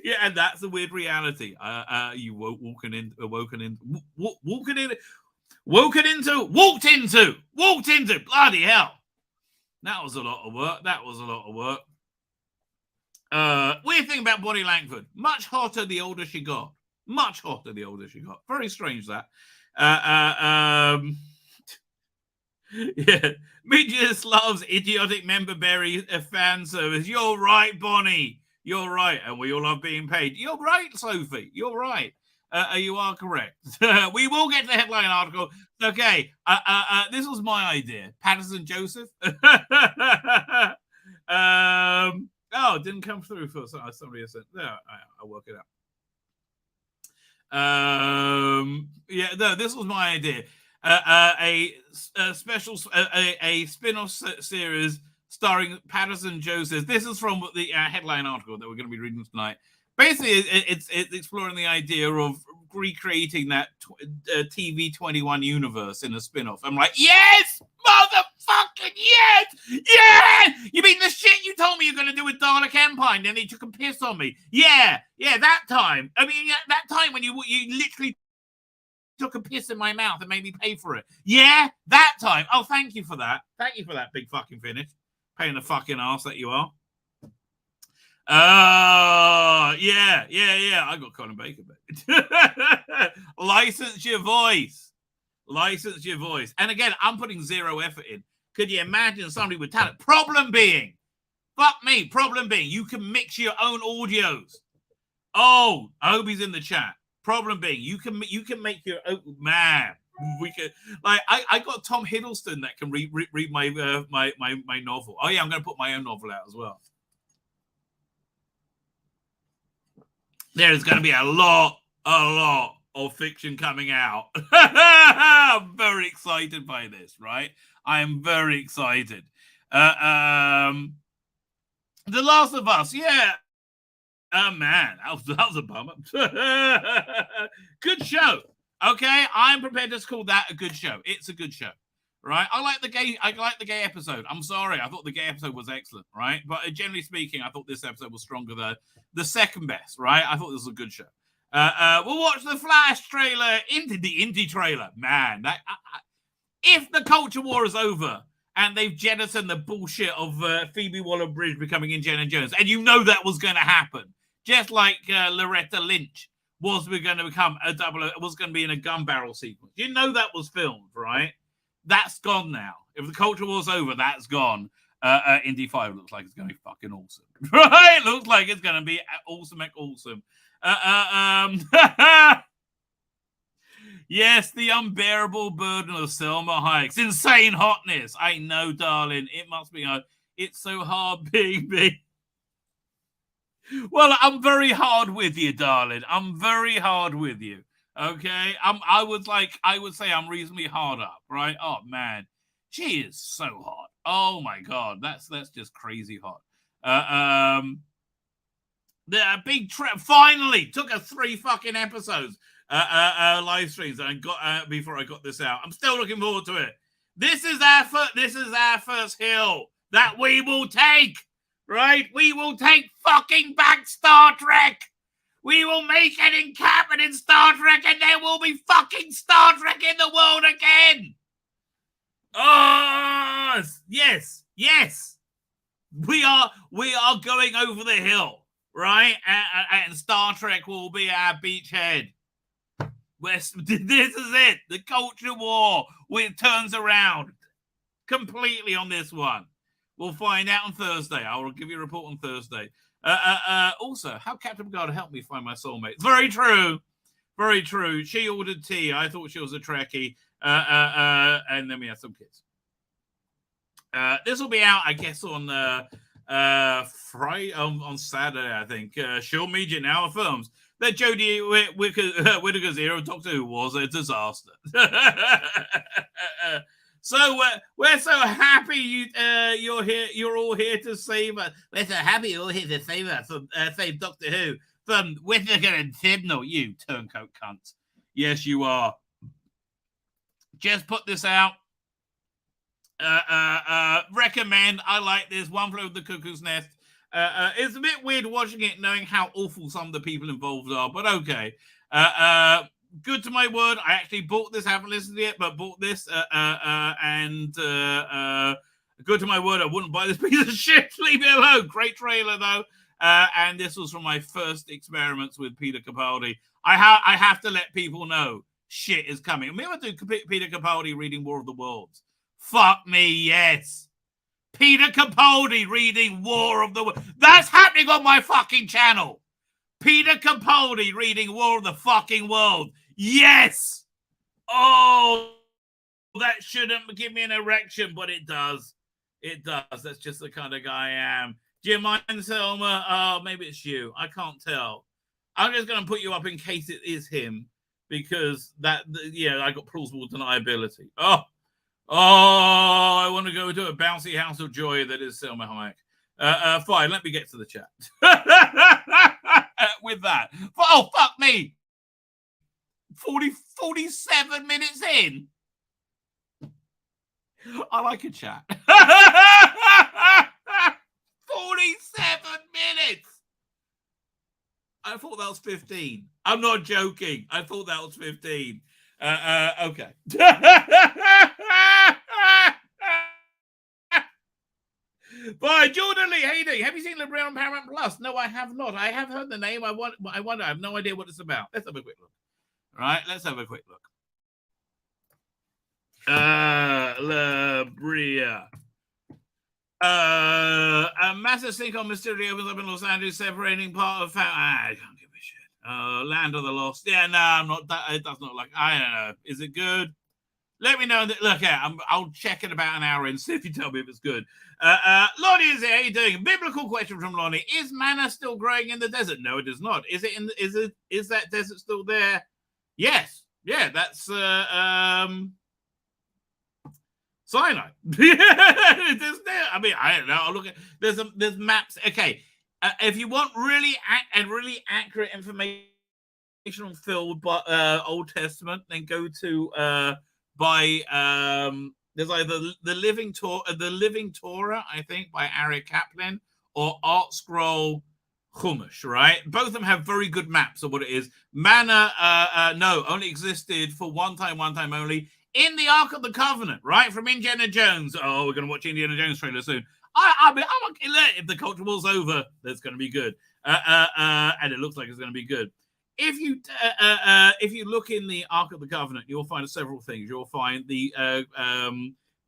Yeah, and that's the weird reality. You walked into. Bloody hell. That was a lot of work. Weird thing about Bonnie Langford. Much hotter the older she got. Very strange that. Yeah, media loves idiotic member berry fan service. You're right, Bonnie. You're right, and we all love being paid. You're right, Sophie. You're right. You are correct. We will get to the headline article. Okay. This was my idea. Patterson Joseph. Oh, it didn't come through for somebody said. No, I'll work it out. Yeah, no, this was my idea. A special spin-off series starring Patterson Joseph. This is from the headline article that we're going to be reading tonight. Basically, it's exploring the idea of recreating that TV 21 universe in a spin-off. I'm like, yes, motherfucking yes, yeah. You mean the shit you told me you're going to do with Dalek Empire, and then they took a piss on me? Yeah, that time. I mean, that time when you literally took a piss in my mouth and made me pay for it. Yeah, that time. Oh, thank you for that. Thank you for that big fucking finish. Paying the fucking ass that you are. Yeah. I got Colin Baker back. License your voice. And again, I'm putting zero effort in. Could you imagine somebody with talent? Problem being, you can mix your own audios. Oh, I hope he's in the chat. Problem being, you can make your own, man. We could, like, I got Tom Hiddleston that can read my my novel. Oh yeah, I'm going to put my own novel out as well. There's going to be a lot of fiction coming out. I'm very excited by this, right? I am very excited. The Last of Us, yeah. Man, that was a bummer. Good show. Okay, I'm prepared to call that a good show. It's a good show, right? I like the gay episode. I'm sorry, I thought the gay episode was excellent, right? But generally speaking, I thought this episode was stronger than the second best, right? I thought this was a good show. We'll watch the Flash trailer, the indie trailer. Man, if the culture war is over and they've jettisoned the bullshit of Phoebe Waller-Bridge becoming Indiana Jones, and you know that was going to happen, just like Loretta Lynch was going to become was going to be in a gun barrel sequence. You know that was filmed, right? That's gone now. If the culture war's over, that's gone. Indy 5 looks like it's going to be fucking awesome. Right? It looks like it's going to be awesome. Yes, the unbearable burden of Selma Hayek's insane hotness. I know, darling. It must be. It's so hard being me. Well, I'm very hard with you, darling. I'm very hard with you. Okay, I would say I'm reasonably hard up, right? Oh man, she is so hot. Oh my god, that's just crazy hot. The big trip finally took us 3 fucking episodes, live streams, and got before I got this out. I'm still looking forward to it. This is our first hill that we will take. Right? We will take fucking back Star Trek. We will make it in canon in Star Trek, and there will be fucking Star Trek in the world again. Oh, yes. We are going over the hill, right? And Star Trek will be our beachhead. This is it. The culture war. It turns around completely on this one. We'll find out on Thursday. I will give you a report on Thursday. Also, how Captain Picard helped me find my soulmate. Very true. Very true. She ordered tea. I thought she was a Trekkie. And then we had some kids. This will be out, I guess, on Friday, on Saturday, I think. She'll Media Now affirms that Jodie Whittaker's era of Doctor Who was a disaster. So we're so happy you're here. You're all here to save us. We're so happy you're all here to save us from save Doctor Who from Whittaker and Sidnell. You turncoat cunts. Yes, you are. Just put this out. Recommend. I like this. One Flew Over the Cuckoo's Nest. It's a bit weird watching it, knowing how awful some of the people involved are, but okay. Good to my word. I actually bought this. Haven't listened to it, but bought this. And good to my word. I wouldn't buy this piece of shit. Leave me alone. Great trailer though. And this was from my first experiments with Peter Capaldi. I have to let people know shit is coming. I mean, I do Peter Capaldi reading War of the Worlds. Fuck me, yes. Peter Capaldi reading War of the Worlds. That's happening on my fucking channel. Peter Capaldi reading War of the fucking World. Yes. Oh, that shouldn't give me an erection, but it does. It does. That's just the kind of guy I am. Do you mind, Selma? Oh, maybe it's you. I can't tell. I'm just going to put you up in case it is him, because that, I got plausible deniability. Oh, I want to go to a bouncy house of joy that is Selma Hayek. Fine, let me get to the chat. With that. Oh, fuck me. 47 minutes in. I like a chat. 47 minutes. I thought that was 15. I'm not joking. I thought that was 15. Okay. Bye, Jordan Lee. How you doing? Have you seen LeBron on Paramount Plus? No, I have not. I have heard the name. I wonder. I have no idea what it's about. Let's have a quick look. All right, let's have a quick look. Labria. A massive sinkhole mystery opens up in Los Angeles, separating part of I can't give a shit. Land of the Lost. Yeah, no, I'm not. It does not like. I don't know. Is it good? Let me know. Look, I'll check in about an hour and see if you tell me if it's good. Lonnie is here. How you doing? Biblical question from Lonnie: is manna still growing in the desert? No, it is not. Is it? Is that desert still there? Yes. Yeah, that's Sinai. I mean, I don't know. I'll look at there's maps. Okay, if you want really accurate information on filled Old Testament, then go to there's either the Living Torah, I think, by Ari Kaplan, or Art Scroll Chumash, right? Both of them have very good maps of what it is. Manna, no, only existed for one time only in the Ark of the Covenant, right? From Indiana Jones. Oh, we're going to watch Indiana Jones trailer soon. I mean, if the culture war's over, that's going to be good. And it looks like it's going to be good. If you look in the Ark of the Covenant, you'll find several things. You'll find the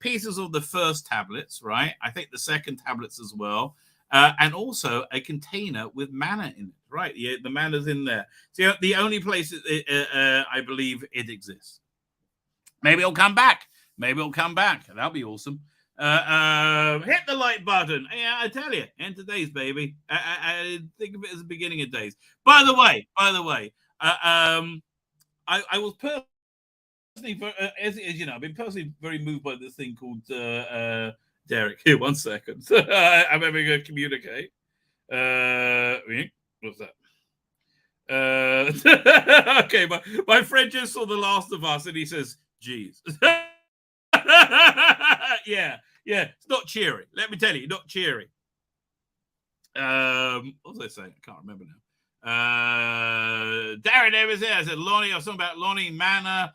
pieces of the first tablets, right? I think the second tablets as well. And also a container with manna in it, right? Yeah, the manna's in there. So the only place I believe it exists. Maybe it'll come back. That'll be awesome. Hit the like button. Yeah, I tell you, end of days, baby. I think of it as the beginning of days. By the way, I was personally, as you know, I've been personally very moved by this thing called Derek. Here, 1 second. I'm having to communicate. What's that? Okay, my friend just saw The Last of Us and he says, geez. Yeah, it's not cheery. Let me tell you, not cheery. What was I saying? I can't remember now. Darren Evans here. I said Lonnie. I was talking about Lonnie Manor.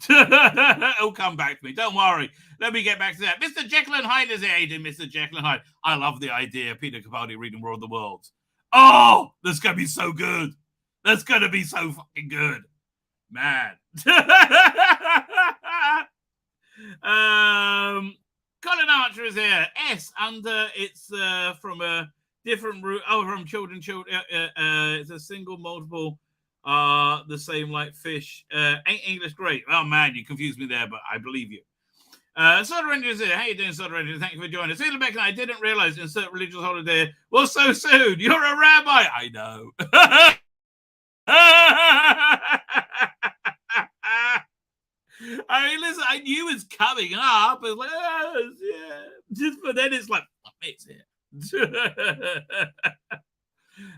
It'll come back to me. Don't worry. Let me get back to that. Mr. Jekyll and Hyde is here, Mr. Jekyll and Hyde. I love the idea. Peter Capaldi reading War of the Worlds. Oh, that's going to be so good. That's going to be so fucking good. Man. Colin Archer is here. S under. It's from a different route. Oh, from children. It's a single, multiple. The same like fish. Ain't English great? Oh man, you confused me there, but I believe you. Soda Ranger is here. How you doing, Soda Ranger? Thank you for joining us. Tzvi Lebetkin, I didn't realize insert religious holiday was so soon. You're a rabbi. I know. I mean, listen, I knew it's coming up. It's like, oh, yeah. But then it's like, it's here.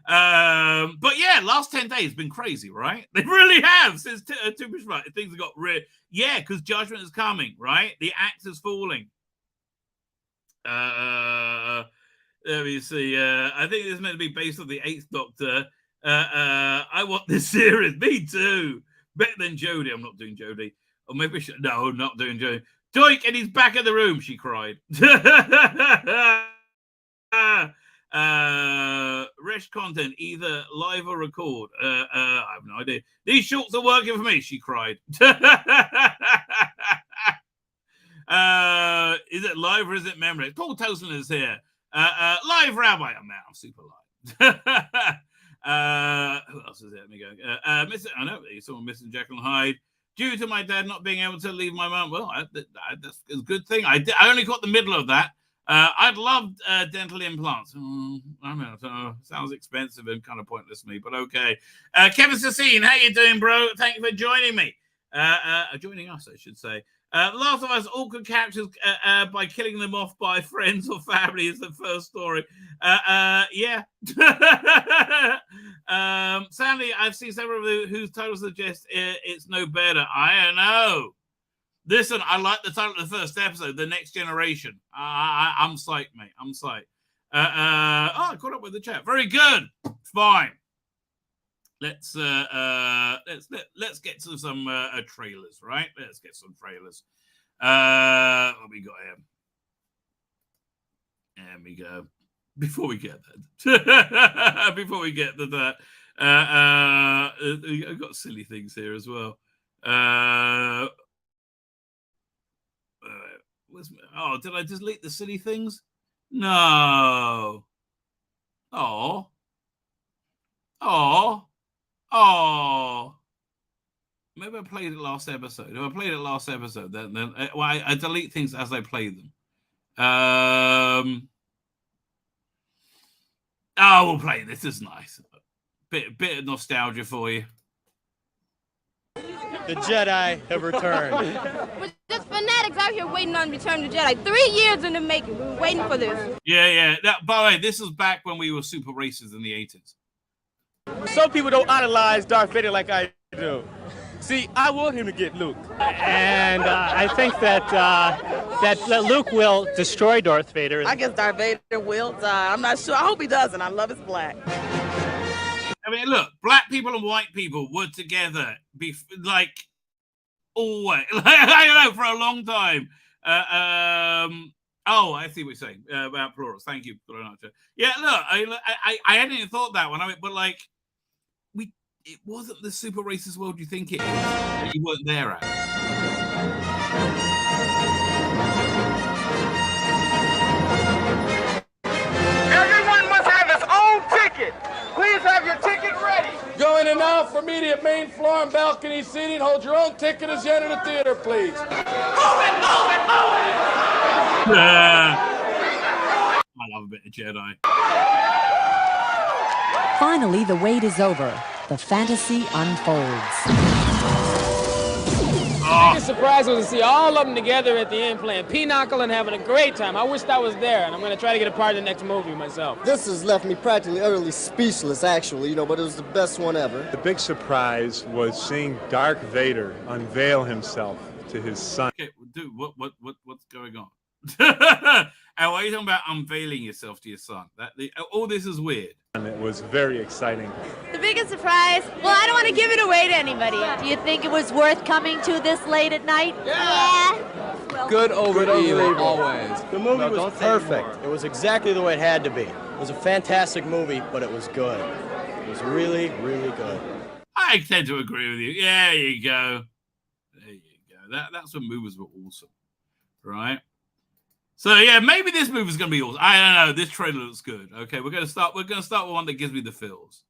But yeah, last 10 days been crazy, right? They really have since things have got yeah, because judgment is coming, right? The axe is falling. Let me see. I think this is meant to be based on the Eighth Doctor. I want this series. Me too. Better than Jodie. I'm not doing Jodie. Or maybe no, I'm not doing Jodie. Doink, and he's back in the room. She cried. Resh content, either live or record. I have no idea. These shorts are working for me, she cried. Is it live or is it memory? Paul Tosin is here. Live Rabbi. I'm out. I'm super live. Who else is there? Let me go. I know someone missing Jekyll and Hyde. Due to my dad not being able to leave my mum. Well, that's a good thing. I only got the middle of that. I'd love dental implants. I don't know. Sounds expensive and kind of pointless to me, but okay. Kevin Sassine, how you doing, bro? Thank you for joining me. Joining us, I should say. Last of Us, awkward captures by killing them off by friends or family is the first story. Yeah. Sadly, I've seen several of whose titles suggest it's no better. I don't know. Listen, I like the title of the first episode, The Next Generation. I'm psyched, mate. I'm psyched. I caught up with the chat. Very good. Fine. Let's get to some trailers, right? Let's get some trailers. What we got here? There we go. Before we get that, I've got silly things here as well. Did I delete the silly things? No. Oh. Maybe I played it last episode. If I played it last episode, then I delete things as I play them. We'll play this. This is nice. Bit of nostalgia for you. The Jedi have returned. But just fanatics out here waiting on Return of the Jedi. 3 years in the making. We were waiting for this. Yeah. By the way, this was back when we were super racist in the 80s. Some people don't idolize Darth Vader like I do. See, I want him to get Luke. And I think that Luke will destroy Darth Vader. I guess Darth Vader will die. I'm not sure. I hope he doesn't. I love his black. I mean, look, black people and white people were together, always. I don't know, for a long time. I see what you're saying about plurals. Thank you. Yeah, look, I hadn't even thought that one. But it wasn't the super racist world you think it is that you weren't there at. Everyone must have his own ticket. Please have your ticket ready. Going in now for immediate main floor and balcony seating. Hold your own ticket as you enter the theater, please. Move it. I love a bit of Jedi. Finally, the wait is over. The fantasy unfolds. Biggest surprise was to see all of them together at the end playing pinochle and having a great time. I wished I was there, and I'm going to try to get a part of the next movie myself. This has left me practically utterly speechless, actually, but it was the best one ever. The big surprise was seeing Darth Vader unveil himself to his son. Okay, dude, what's going on? And what are you talking about unveiling yourself to your son? All this is weird. And it was very exciting. The biggest surprise? Well, I don't want to give it away to anybody. Do you think it was worth coming to this late at night? Yeah. Good over evil, always. The movie was perfect. It was exactly the way it had to be. It was a fantastic movie, but it was good. It was really, really good. I tend to agree with you. Yeah, there you go. There you go. That's when movies were awesome, right? So yeah, maybe this movie's gonna be awesome. I don't know. This trailer looks good. Okay, we're gonna start with one that gives me the feels.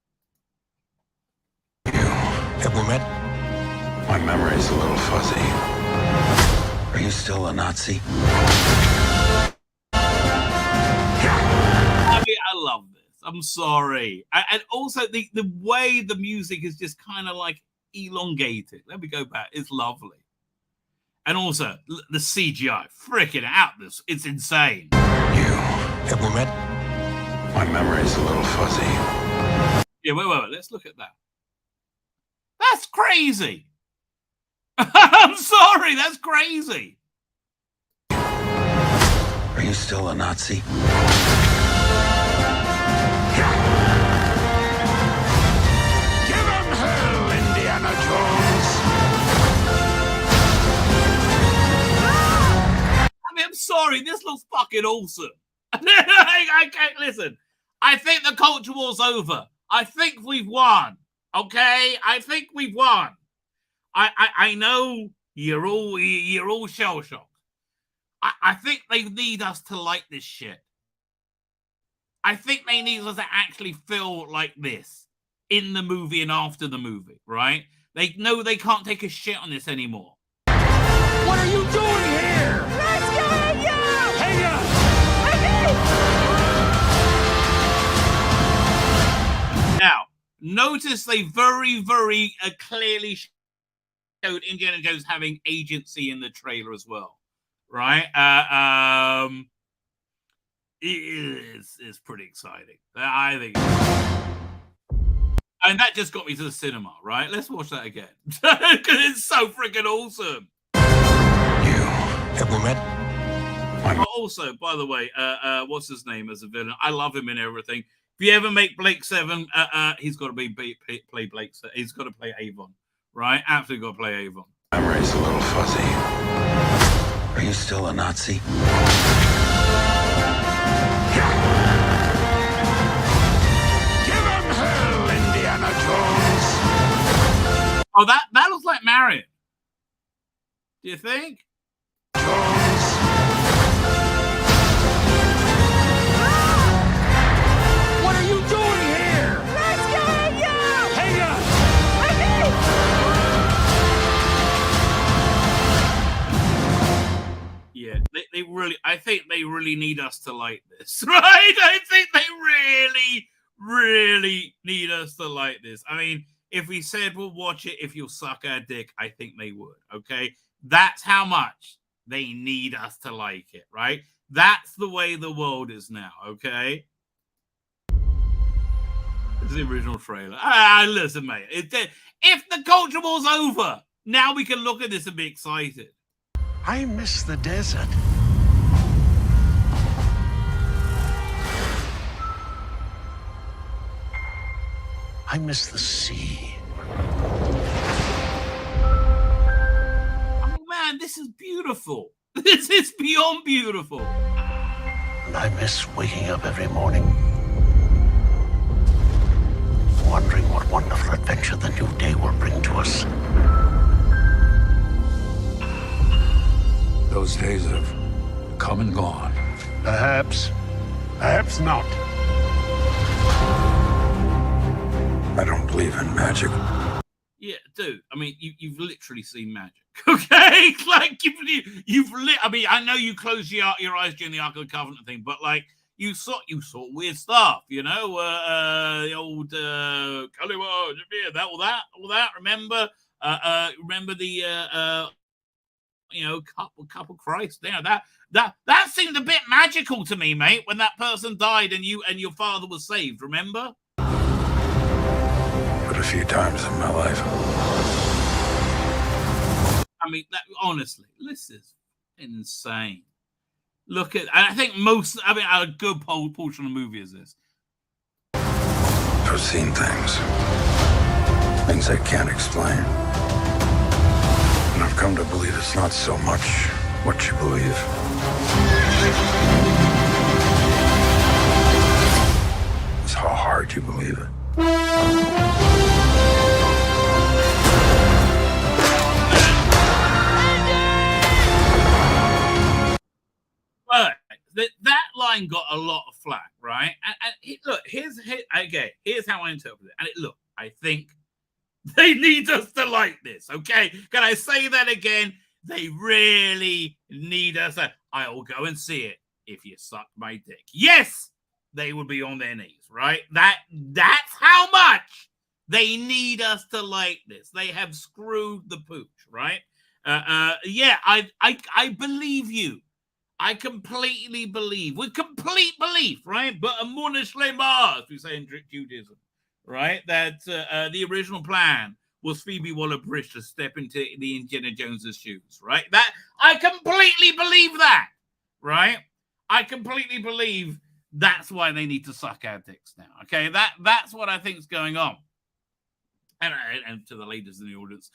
Have we met? My memory's a little fuzzy. Are you still a Nazi? I mean, I love this. I'm sorry. And also the way the music is just kind of like elongated. Let me go back. It's lovely. And also the CGI, freaking out this. It's insane. Have we met? My memory's a little fuzzy. Yeah, wait. Let's look at that. That's crazy. I'm sorry. That's crazy. Are you still a Nazi? Indiana Jones. I mean, I'm sorry. This looks fucking awesome. I can't listen. I think the culture war's over. I think we've won. Okay, I think we've won. I know you're all shell shocked. I think they need us to like this shit. I think they need us to actually feel like this in the movie and after the movie, right? They know they can't take a shit on this anymore. What are you doing here? Let's go, yo! Hang on! Now, notice they very, very clearly showed Indiana Jones having agency in the trailer as well, right? It's pretty exciting. I think. And that just got me to the cinema, right? Let's watch that again. Because it's so freaking awesome. Have we met? But also, by the way, what's his name as a villain? I love him in everything. If you ever make Blake 7, he's got to play Blake 7. He's got to play Avon, right? Absolutely got to play Avon. Memory's a little fuzzy. Are you still a Nazi? Give him hell, Indiana Jones. Oh, that looks like Marion. Do you think? What are you doing here? Let's go, yo! Hang on! Yeah, they really. I think they really need us to like this, right? I think they really need us to like this. I mean, if we said we'll watch it if you'll suck our dick, I think they would. Okay, that's how much they need us to like it, right? That's the way the world is now. Okay. It's the original trailer. Listen, mate. If the culture war's over, now we can look at this and be excited. I miss the desert. I miss the sea. Oh, man, this is beautiful. This is beyond beautiful. And I miss waking up every morning, wondering what wonderful adventure the new day will bring to us. Those days have come and gone. Perhaps not. I don't believe in magic. Yeah, dude. I mean, you've literally seen magic, okay? Like I mean, I know you closed your eyes during the Ark of the Covenant thing, but like you saw weird stuff, you know? The old Kalimar, all that. Remember? Remember the couple Christ there. That seemed a bit magical to me, mate, when that person died and your father was saved, remember? But a few times in my life. I mean, honestly, this is insane. Look at, and I think a good portion of the movie is this. I've seen things I can't explain. And I've come to believe it's not so much what you believe. It's how hard you believe it. But that line got a lot of flack, right? And look, here's how I interpret it. And I think they need us to like this, okay? Can I say that again? They really need us. I will go and see it if you suck my dick. Yes, they would be on their knees, right? That's how much they need us to like this. They have screwed the pooch, right? I believe you. I completely believe, with complete belief, right? But amuna shlema, as we say in Judaism, right? That the original plan was Phoebe Waller-Bridge to step into the Indiana Jones's shoes, right? That I completely believe that, right? I completely believe that's why they need to suck our dicks now, okay? That's what I think is going on. And to the ladies in the audience,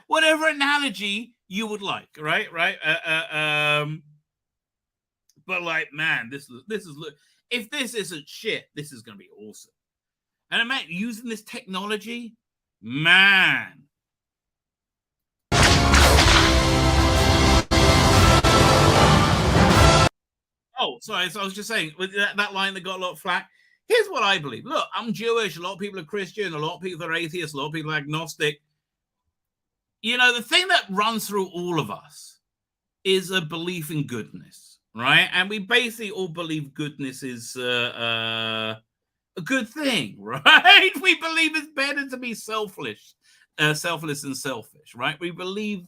whatever analogy you would like, right? But like, man, this is if this isn't shit, this is gonna be awesome. And man, using this technology, man. Oh, sorry. So I was just saying, with that line that got a lot of flack. Here's what I believe. Look, I'm Jewish. A lot of people are Christian. A lot of people are atheists. A lot of people are agnostic. You know, the thing that runs through all of us is a belief in goodness, right? And we basically all believe goodness is a good thing, right? We believe it's better to be selfless and selfish, right? We believe,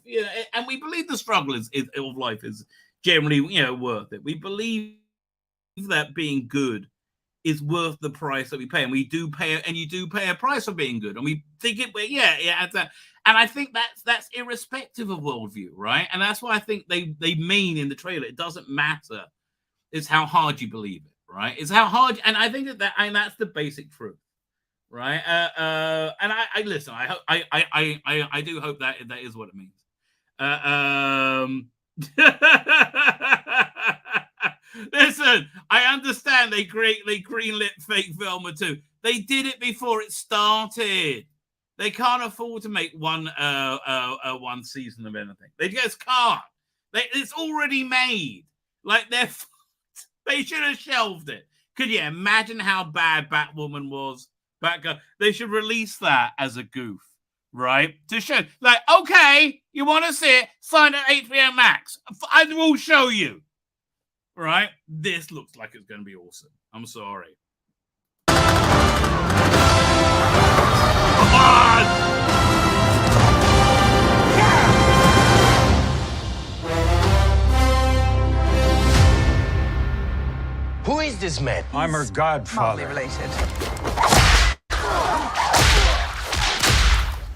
and we believe the struggle of life is generally, worth it. We believe that being good is worth the price that we pay, and we do pay, and you do pay a price for being good, and we think it, and I think that's irrespective of worldview, right? And that's why I think they mean in the trailer, it doesn't matter, it's how hard you believe it, right? It's how hard, and I think and that's the basic truth, right? And I listen, I do hope that is what it means. Listen, I understand they greenlit fake Velma too. They did it before it started. They can't afford to make one season of anything. They just can't. It's already made. Like they should have shelved it. Could you imagine how bad Batwoman was? Batgirl. They should release that as a goof, right? To show, like, okay, you want to see it? Sign at HBO Max. I will show you. Right? This looks like it's going to be awesome. I'm sorry. Come on! Who is this man? I'm her godfather. Related.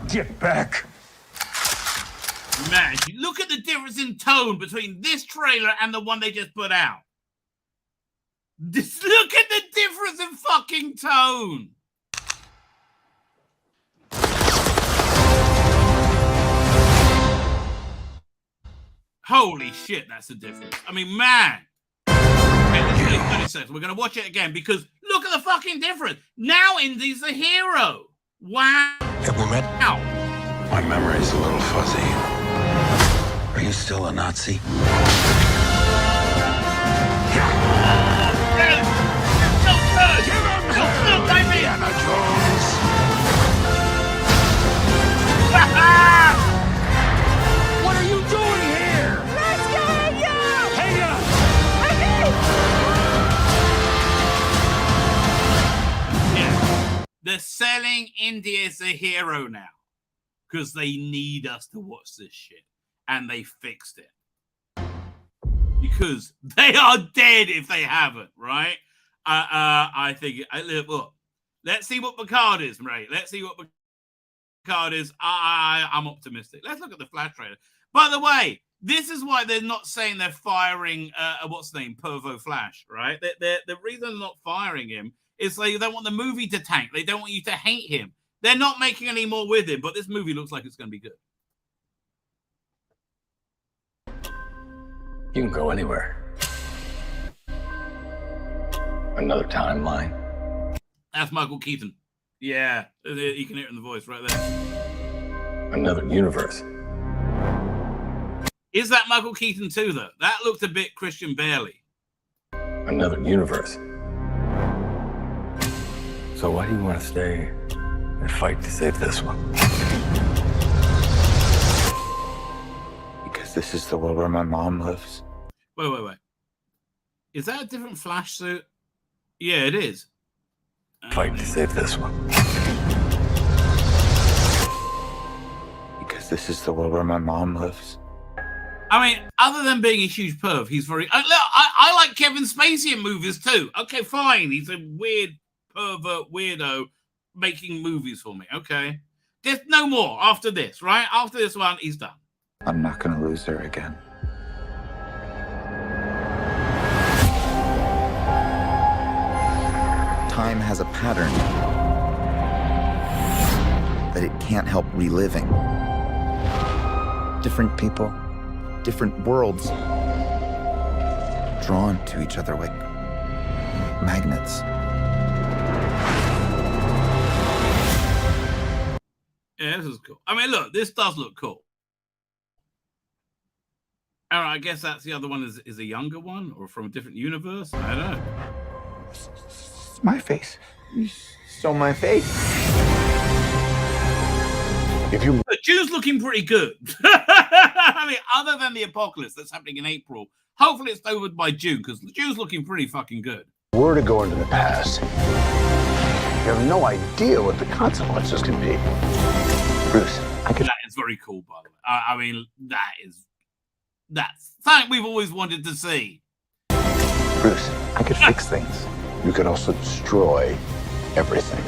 Get back. Man, look at the difference in tone between this trailer and the one they just put out. Look at the difference in fucking tone. Holy shit, that's the difference. I mean, man. Okay, let's do 30 seconds. We're going to watch it again because look at the fucking difference. Now Indy's the hero. Wow. Have we met? Wow. My memory's a little fuzzy. Are you still a Nazi? What are you doing here? Let's get you! Hang on! Yeah. They're selling India as a hero now because they need us to watch this shit. And they fixed it. Because they are dead if they haven't, right? I think, look, let's see what Picard is, right? Let's see what Picard is. I'm optimistic. Let's look at the Flash trailer. By the way, This is why they're not saying they're firing, what's the name, Pervo Flash, right? The reason they're not firing him is they don't want the movie to tank. They don't want you to hate him. They're not making any more with him, but this movie looks like it's going to be good. You can go anywhere. Another timeline. That's Michael Keaton. Yeah, you can hear it in the voice right there. Another universe. Is that Michael Keaton too, though? That looked a bit Christian Bale-y. Another universe. So why do you want to stay and fight to save this one? Because this is the world where my mom lives. Wait. Is that a different Flash suit? Yeah, it is. Fight to save this one. Because this is the world where my mom lives. I mean, other than being a huge perv, he's very... Look, I like Kevin Spacey in movies too. Okay, fine. He's a weird pervert weirdo making movies for me. Okay. There's no more after this, right? After this one, he's done. I'm not going to lose her again. Time has a pattern that it can't help reliving. Different people, different worlds, drawn to each other like magnets. Yeah, this is cool. I mean, look, this does look cool. All right, I guess that's the other one is a younger one or from a different universe. I don't know. It's my face. You stole my face. If you... The Jew's looking pretty good. I mean, other than the apocalypse that's happening in April, hopefully it's over by June because the Jew's looking pretty fucking good. Were to go into the past, you have no idea what the consequences can be. Bruce, That is very cool, by the way. I mean, that's something we've always wanted to see. Bruce, I could fix things. You could also destroy everything.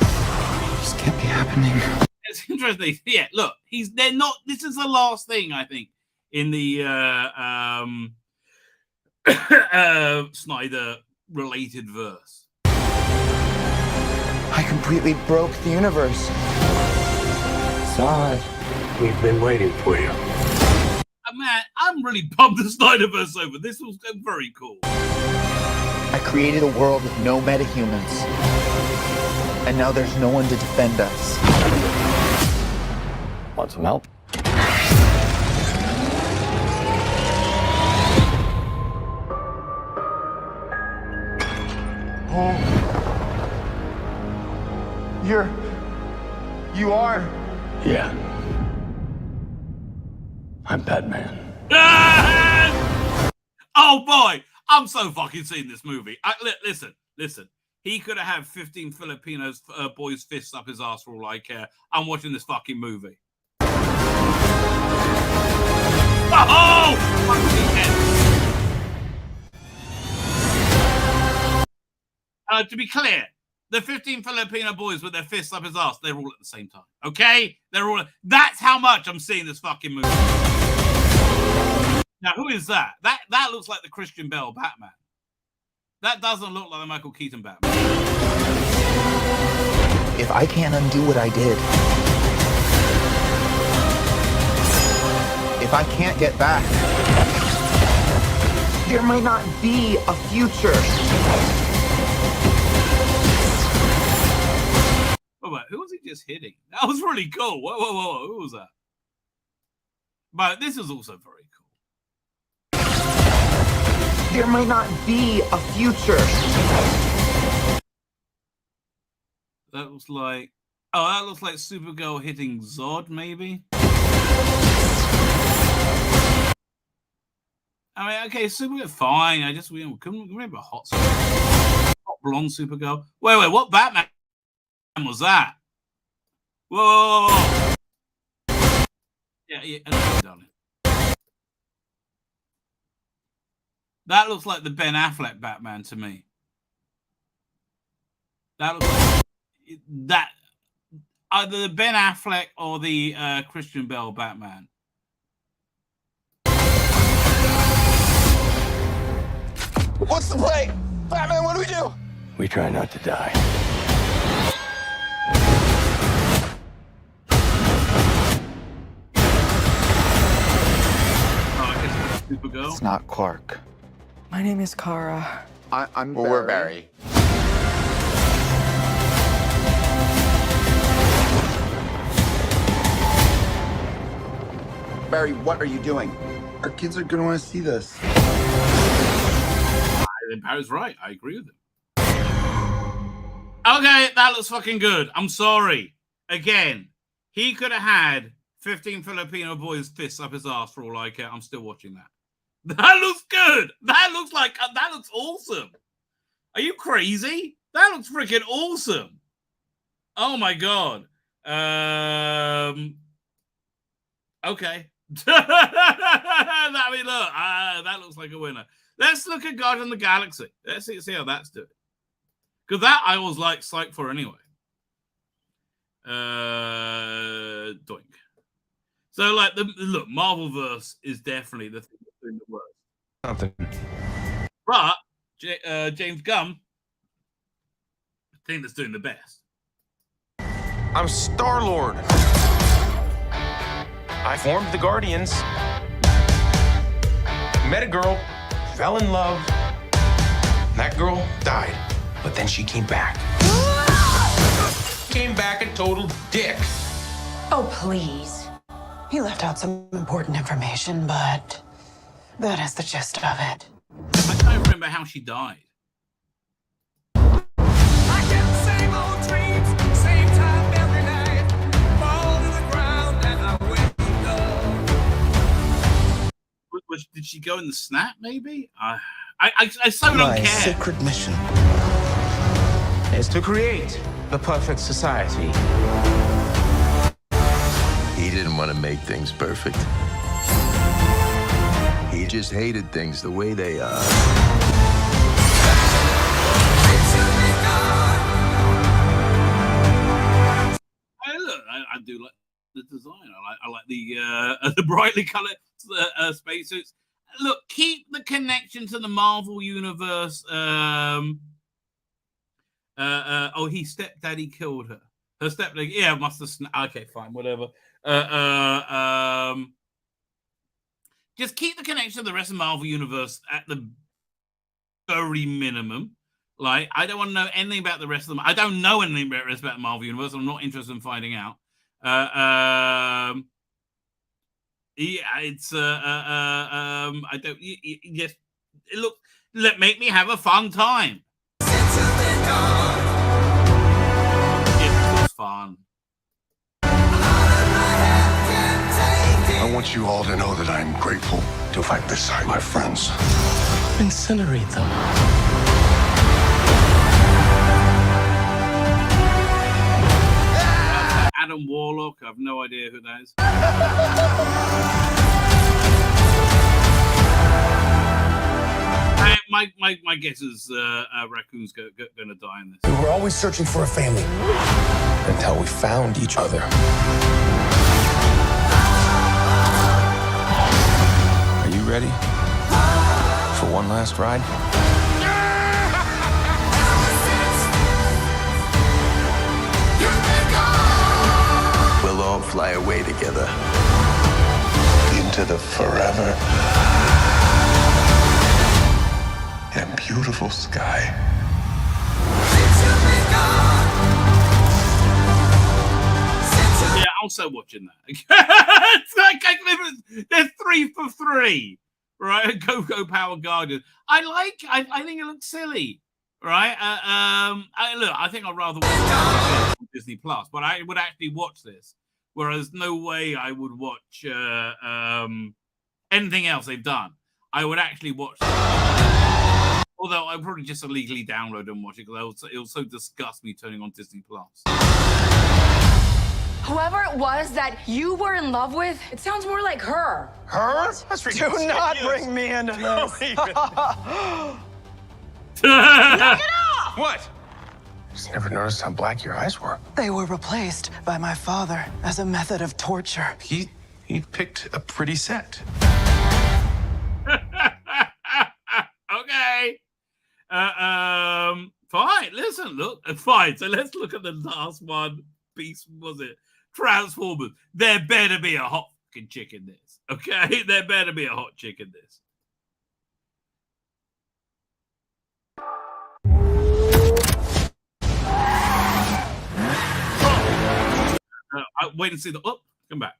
This can't be happening. It's interesting. Yeah, look, they're not. This is the last thing I think in the Snyder related verse. I completely broke the universe. Saw it. We've been waiting for you. Man, I'm really pumped the Snyderverse over. This was very cool. I created a world with no metahumans. And now there's no one to defend us. Want some help? Oh. You are? Yeah. I'm Batman. Oh boy, I'm so fucking seeing this movie. Listen. He could have had 15 Filipinos boys' fists up his ass for all I care. I'm watching this fucking movie. Oh! To be clear, the 15 Filipino boys with their fists up his ass, they're all at the same time. Okay? That's how much I'm seeing this fucking movie. Now, who is that? That looks like the Christian Bale Batman. That doesn't look like the Michael Keaton Batman. If I can't undo what I did, if I can't get back, there might not be a future. Wait, who was he just hitting? That was really cool. Whoa, who was that? But this is also very cool. There might not be a future. That looks like Supergirl hitting Zod, maybe. I mean, okay, Supergirl, fine. I just couldn't remember hot blonde Supergirl. Wait, what Batman was that? Whoa. Yeah, I've done it. That looks like the Ben Affleck Batman to me. That looks like that either the Ben Affleck or the Christian Bale Batman. What's the play? Batman, what do we do? We try not to die. Supergirl. It's not Clark. My name is Kara. I'm Well, Barry. we're Barry. Barry, what are you doing? Our kids are gonna want to see this. Barry's right. I agree with him. Okay, that looks fucking good. I'm sorry. Again, he could have had 15 Filipino boys fists up his ass for all I care. I'm still watching that. That looks good. That looks awesome. Are you crazy? That looks freaking awesome. Oh my god. Okay. I mean, look, that looks like a winner. Let's look at Guardian of the Galaxy. Let's see how that's doing. Because that I was like psyched for anyway. Doink. So, like, look, Marvelverse is definitely the thing that's doing the worst. Something. But James Gunn, the thing that's doing the best. I'm Star-Lord. I formed the Guardians. Met a girl, fell in love. That girl died, but then she came back. Came back a total dick. Oh, please. He left out some important information, but that is the gist of it. I can't remember how she died. Did she go in the snap? Maybe. I so don't My care. sacred mission is to create the perfect society. He didn't want to make things perfect. He just hated things the way they are. I do like the design. I like the brightly colored spacesuits. Look, keep the connection to the Marvel universe. His stepdaddy killed her. Her stepdaddy, yeah, must have. Okay, fine, whatever. Just keep the connection to the rest of the Marvel universe at the very minimum. Like, I don't want to know anything about the rest of them. I don't know anything about the rest of the Marvel universe. I'm not interested in finding out. Yeah, it's I don't. Just look. Make me have a fun time. It was fun. I want you all to know that I'm grateful to fight beside my friends. Incinerate them. Adam Warlock. I have no idea who that is. My guess is Raccoon's going to die in this. We were always searching for a family until we found each other. Are you ready for one last ride? We'll all fly away together into the forever and beautiful sky. Yeah, also watching that. It's like they're 3 for 3, right? Go Power Guardian. I think it looks silly, right? I think I'd rather watch it on Disney Plus, but I would actually watch this. Whereas no way I would watch anything else they've done. I would actually watch this. Although I'd probably just illegally download and watch it because it'll so disgust me turning on Disney Plus. Whoever it was that you were in love with, it sounds more like her. Her? That's ridiculous. Do not bring me into this. Knock it off! What? Just never noticed how black your eyes were. They were replaced by my father as a method of torture. He picked a pretty set. Okay. Fine. Listen, look. Fine. So let's look at the last one. Piece was it? Transformers. There better be a hot fucking chick in this. Okay, there better be a hot chick in this. Wait and see the. Oh, come back.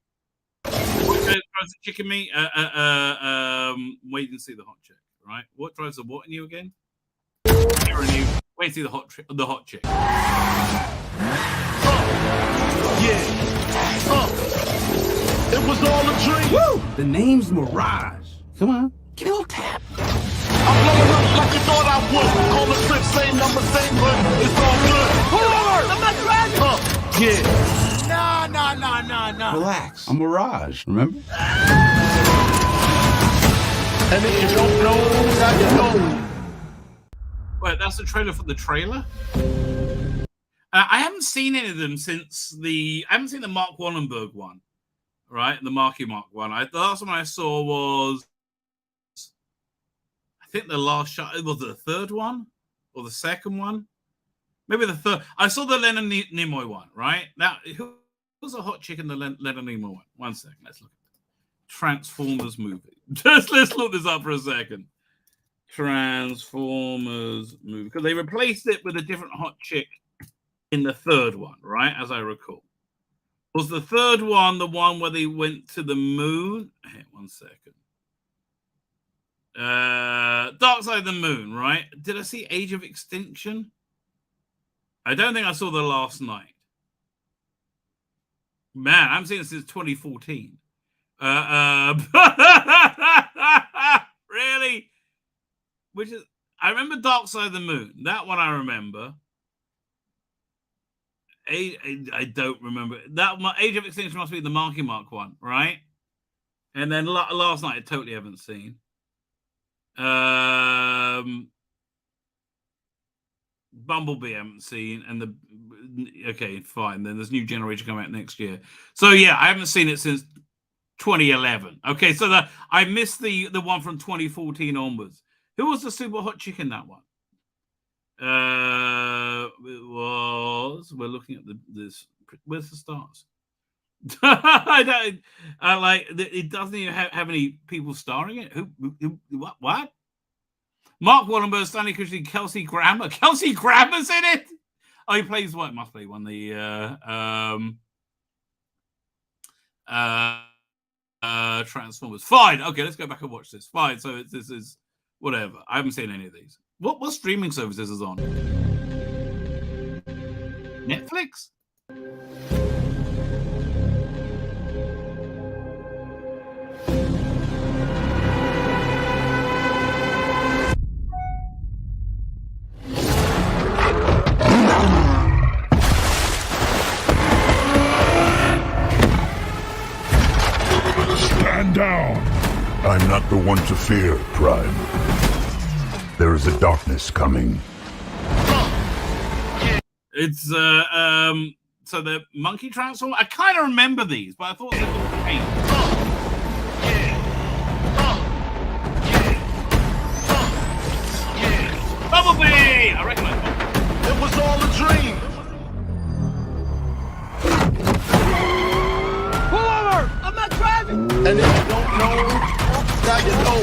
What drives the chick in me? Wait and see the hot chick. Right. What drives the what in you again? Wait and see the hot chick. It was all a dream. Woo! The name's Mirage. Come on, give me a little tap. I'm blowing up like you thought I would. Call the strip, same number, same hood. It's all good. Pull over! I'm not driving! Yeah. Nah. Relax. I'm Mirage, remember? And if you don't know, now you know. Wait, that's the trailer for the trailer? I haven't seen any of them since I haven't seen the Mark Wallenberg one, right? The Marky Mark one. The last one I saw was, I think the last shot, was it the third one? Or the second one? Maybe the third. I saw the Leonard Nimoy one, right? Now, who was a hot chick in the Leonard Nimoy one? 1 second, let's look at it. Transformers movie. Let's look this up for a second. Transformers movie. Because they replaced it with a different hot chick in the third one, right? As I recall. Was the third one the one where they went to the moon? Hey, 1 second. Dark Side of the Moon, right? Did I see Age of Extinction? I don't think I saw The Last Night. Man, I haven't seen it since 2014. Really? Which is, I remember Dark Side of the Moon. That one I remember. I don't remember. That Age of Extinction must be the Marky Mark one, right? And then Last Night I totally haven't seen. Bumblebee I haven't seen, and okay, fine. Then there's New Generation coming out next year. So yeah, I haven't seen it since 2011. Okay, so I missed the one from 2014 onwards. Who was the super hot chick in that one? We're looking at this. Where's the stars? I don't like it. Doesn't even have any people starring it. Who what? Mark Wallenberg, Stanley Kubrick, Kelsey Grammer. Kelsey Grammer's in it. Oh, he plays what? Must play one. The Transformers. Fine. Okay, let's go back and watch this. Fine. So this is whatever. I haven't seen any of these. What streaming services is on? Netflix? Stand down. I'm not the one to fear, Prime. There is a darkness coming. It's so the monkey transform. I kind of remember these, but I thought they were paint. Bumblebee! I recognize it. It was all a dream. Pull over! I'm not driving! And if you don't know, now you know.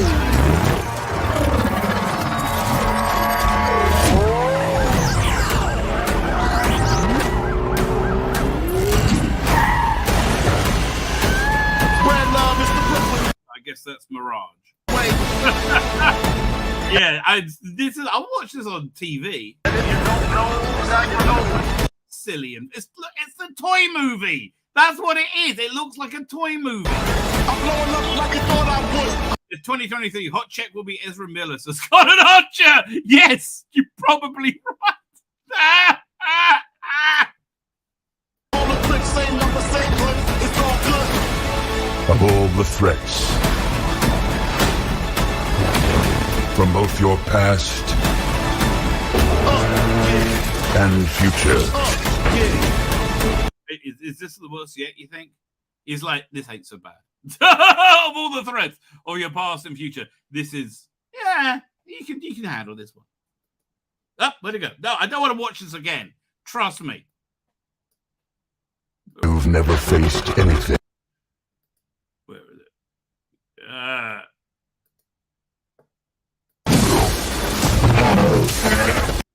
I guess that's Mirage. Wait. Yeah, I watched this on TV. And if you don't know, now you know. Silly, and it's the toy movie. That's what it is. It looks like a toy movie. I'm blowing up like you thought I would. The 2023 hot check will be Ezra Miller. So Scarlett Archer. Yes, you're probably right. All the clicks, same number, same hood. It's all good. Of all the threats, from both your past and future. Is this the worst yet, you think? He's like, this ain't so bad. Of all the threats of your past and future, this is, yeah, you can handle this one. Oh, where'd it go? No, I don't want to watch this again. Trust me. You've never faced anything. Where is it?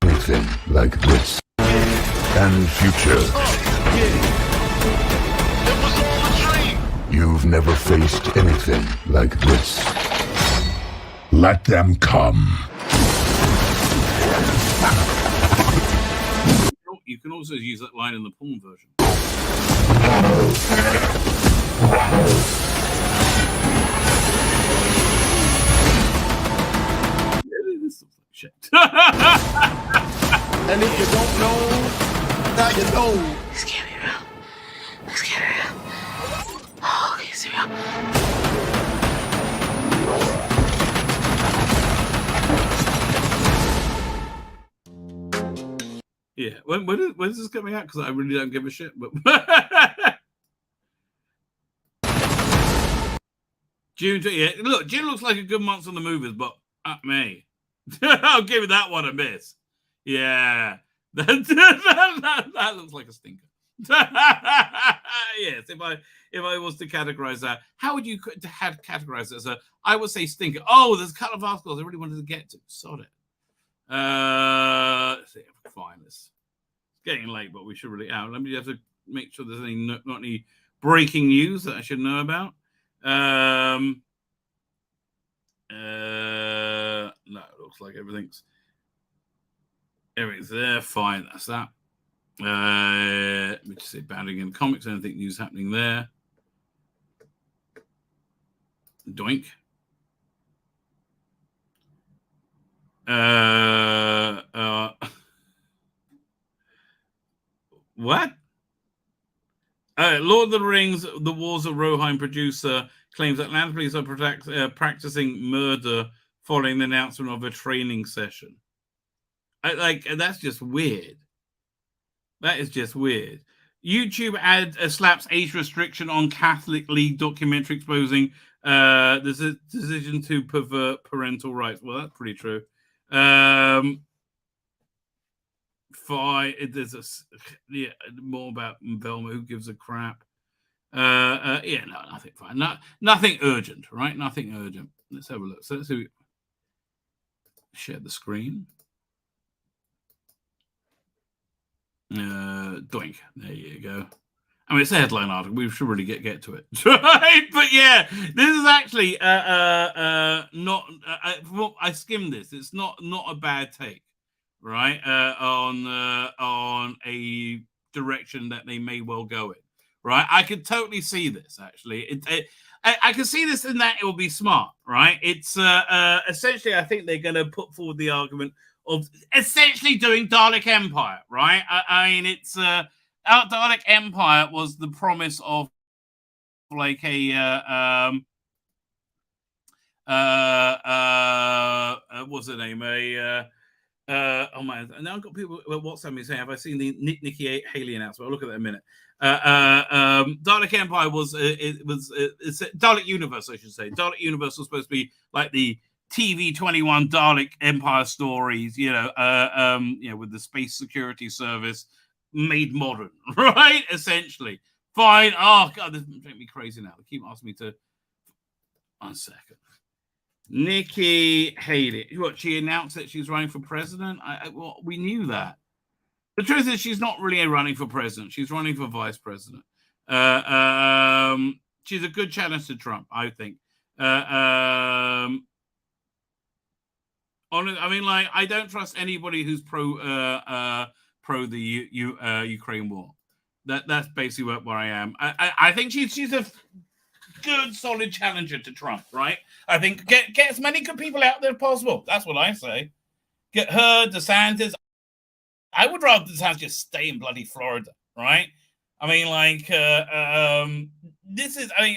Anything like this. And future. You've never faced anything like this. Let them come. You can also use that line in the porn version. This looks like shit. And if you don't know, now you know. This can't be real. This can't be real. Oh, it's real. Yeah, when is this coming out? Because I really don't give a shit. But June, yeah, look, June looks like a good month on the movies, but me, I'll give that one a miss. Yeah, that looks like a stinker. Yes, if I was to categorize that, how would you categorize it? So I would say stinker. Oh, there's a couple of articles I really wanted to get to. Sod it. Let's see if I can find this. It's getting late, but we should really out. Let me have to make sure there's not any breaking news that I should know about. No, it looks like everything's there. Fine, that's that. Let me just say bounding in comics. Anything news happening there? Doink. What? Lord of the Rings, The Wars of Rohirrim producer claims Atlanta police are practicing murder following the announcement of a training session. That's just weird. That is just weird. YouTube slaps age restriction on Catholic League documentary exposing the decision to pervert parental rights. Well, that's pretty true. There's more about Velma. Who gives a crap? Yeah, no, nothing fine. Nothing urgent, right? Nothing urgent. Let's have a look. So let's see. Share the screen. Doink. There you go. I mean, it's a headline article. We should really get to it, right? But yeah, this is actually not. I skimmed this. It's not a bad take, right? On a direction that they may well go in, right? I could totally see this. Actually, I can see this in that it will be smart, right? It's essentially, I think they're going to put forward the argument of essentially doing Dalek Empire, right? I mean, it's Dalek Empire was the promise of like a what's the name? Oh man, now I've got people WhatsApp me saying, have I seen the Nikki Haley announcement? I'll look at that in a minute. Dalek Empire was it's Dalek Universe, I should say. Dalek Universe was supposed to be like the TV 21 Dalek Empire stories, with the Space Security Service made modern, right? Essentially. Fine. Oh god, this makes me crazy now. They keep asking me to 1 second. Nikki Haley. What, she announced that she's running for president? Well, we knew that. The truth is she's not really running for president. She's running for vice president. She's a good challenge to Trump, I think. I don't trust anybody who's pro the Ukraine war. That's basically where I am. I think she's a good, solid challenger to Trump, right? I think get as many good people out there as possible. That's what I say. Get her, DeSantis. I would rather DeSantis just stay in bloody Florida, right? I mean, this is. I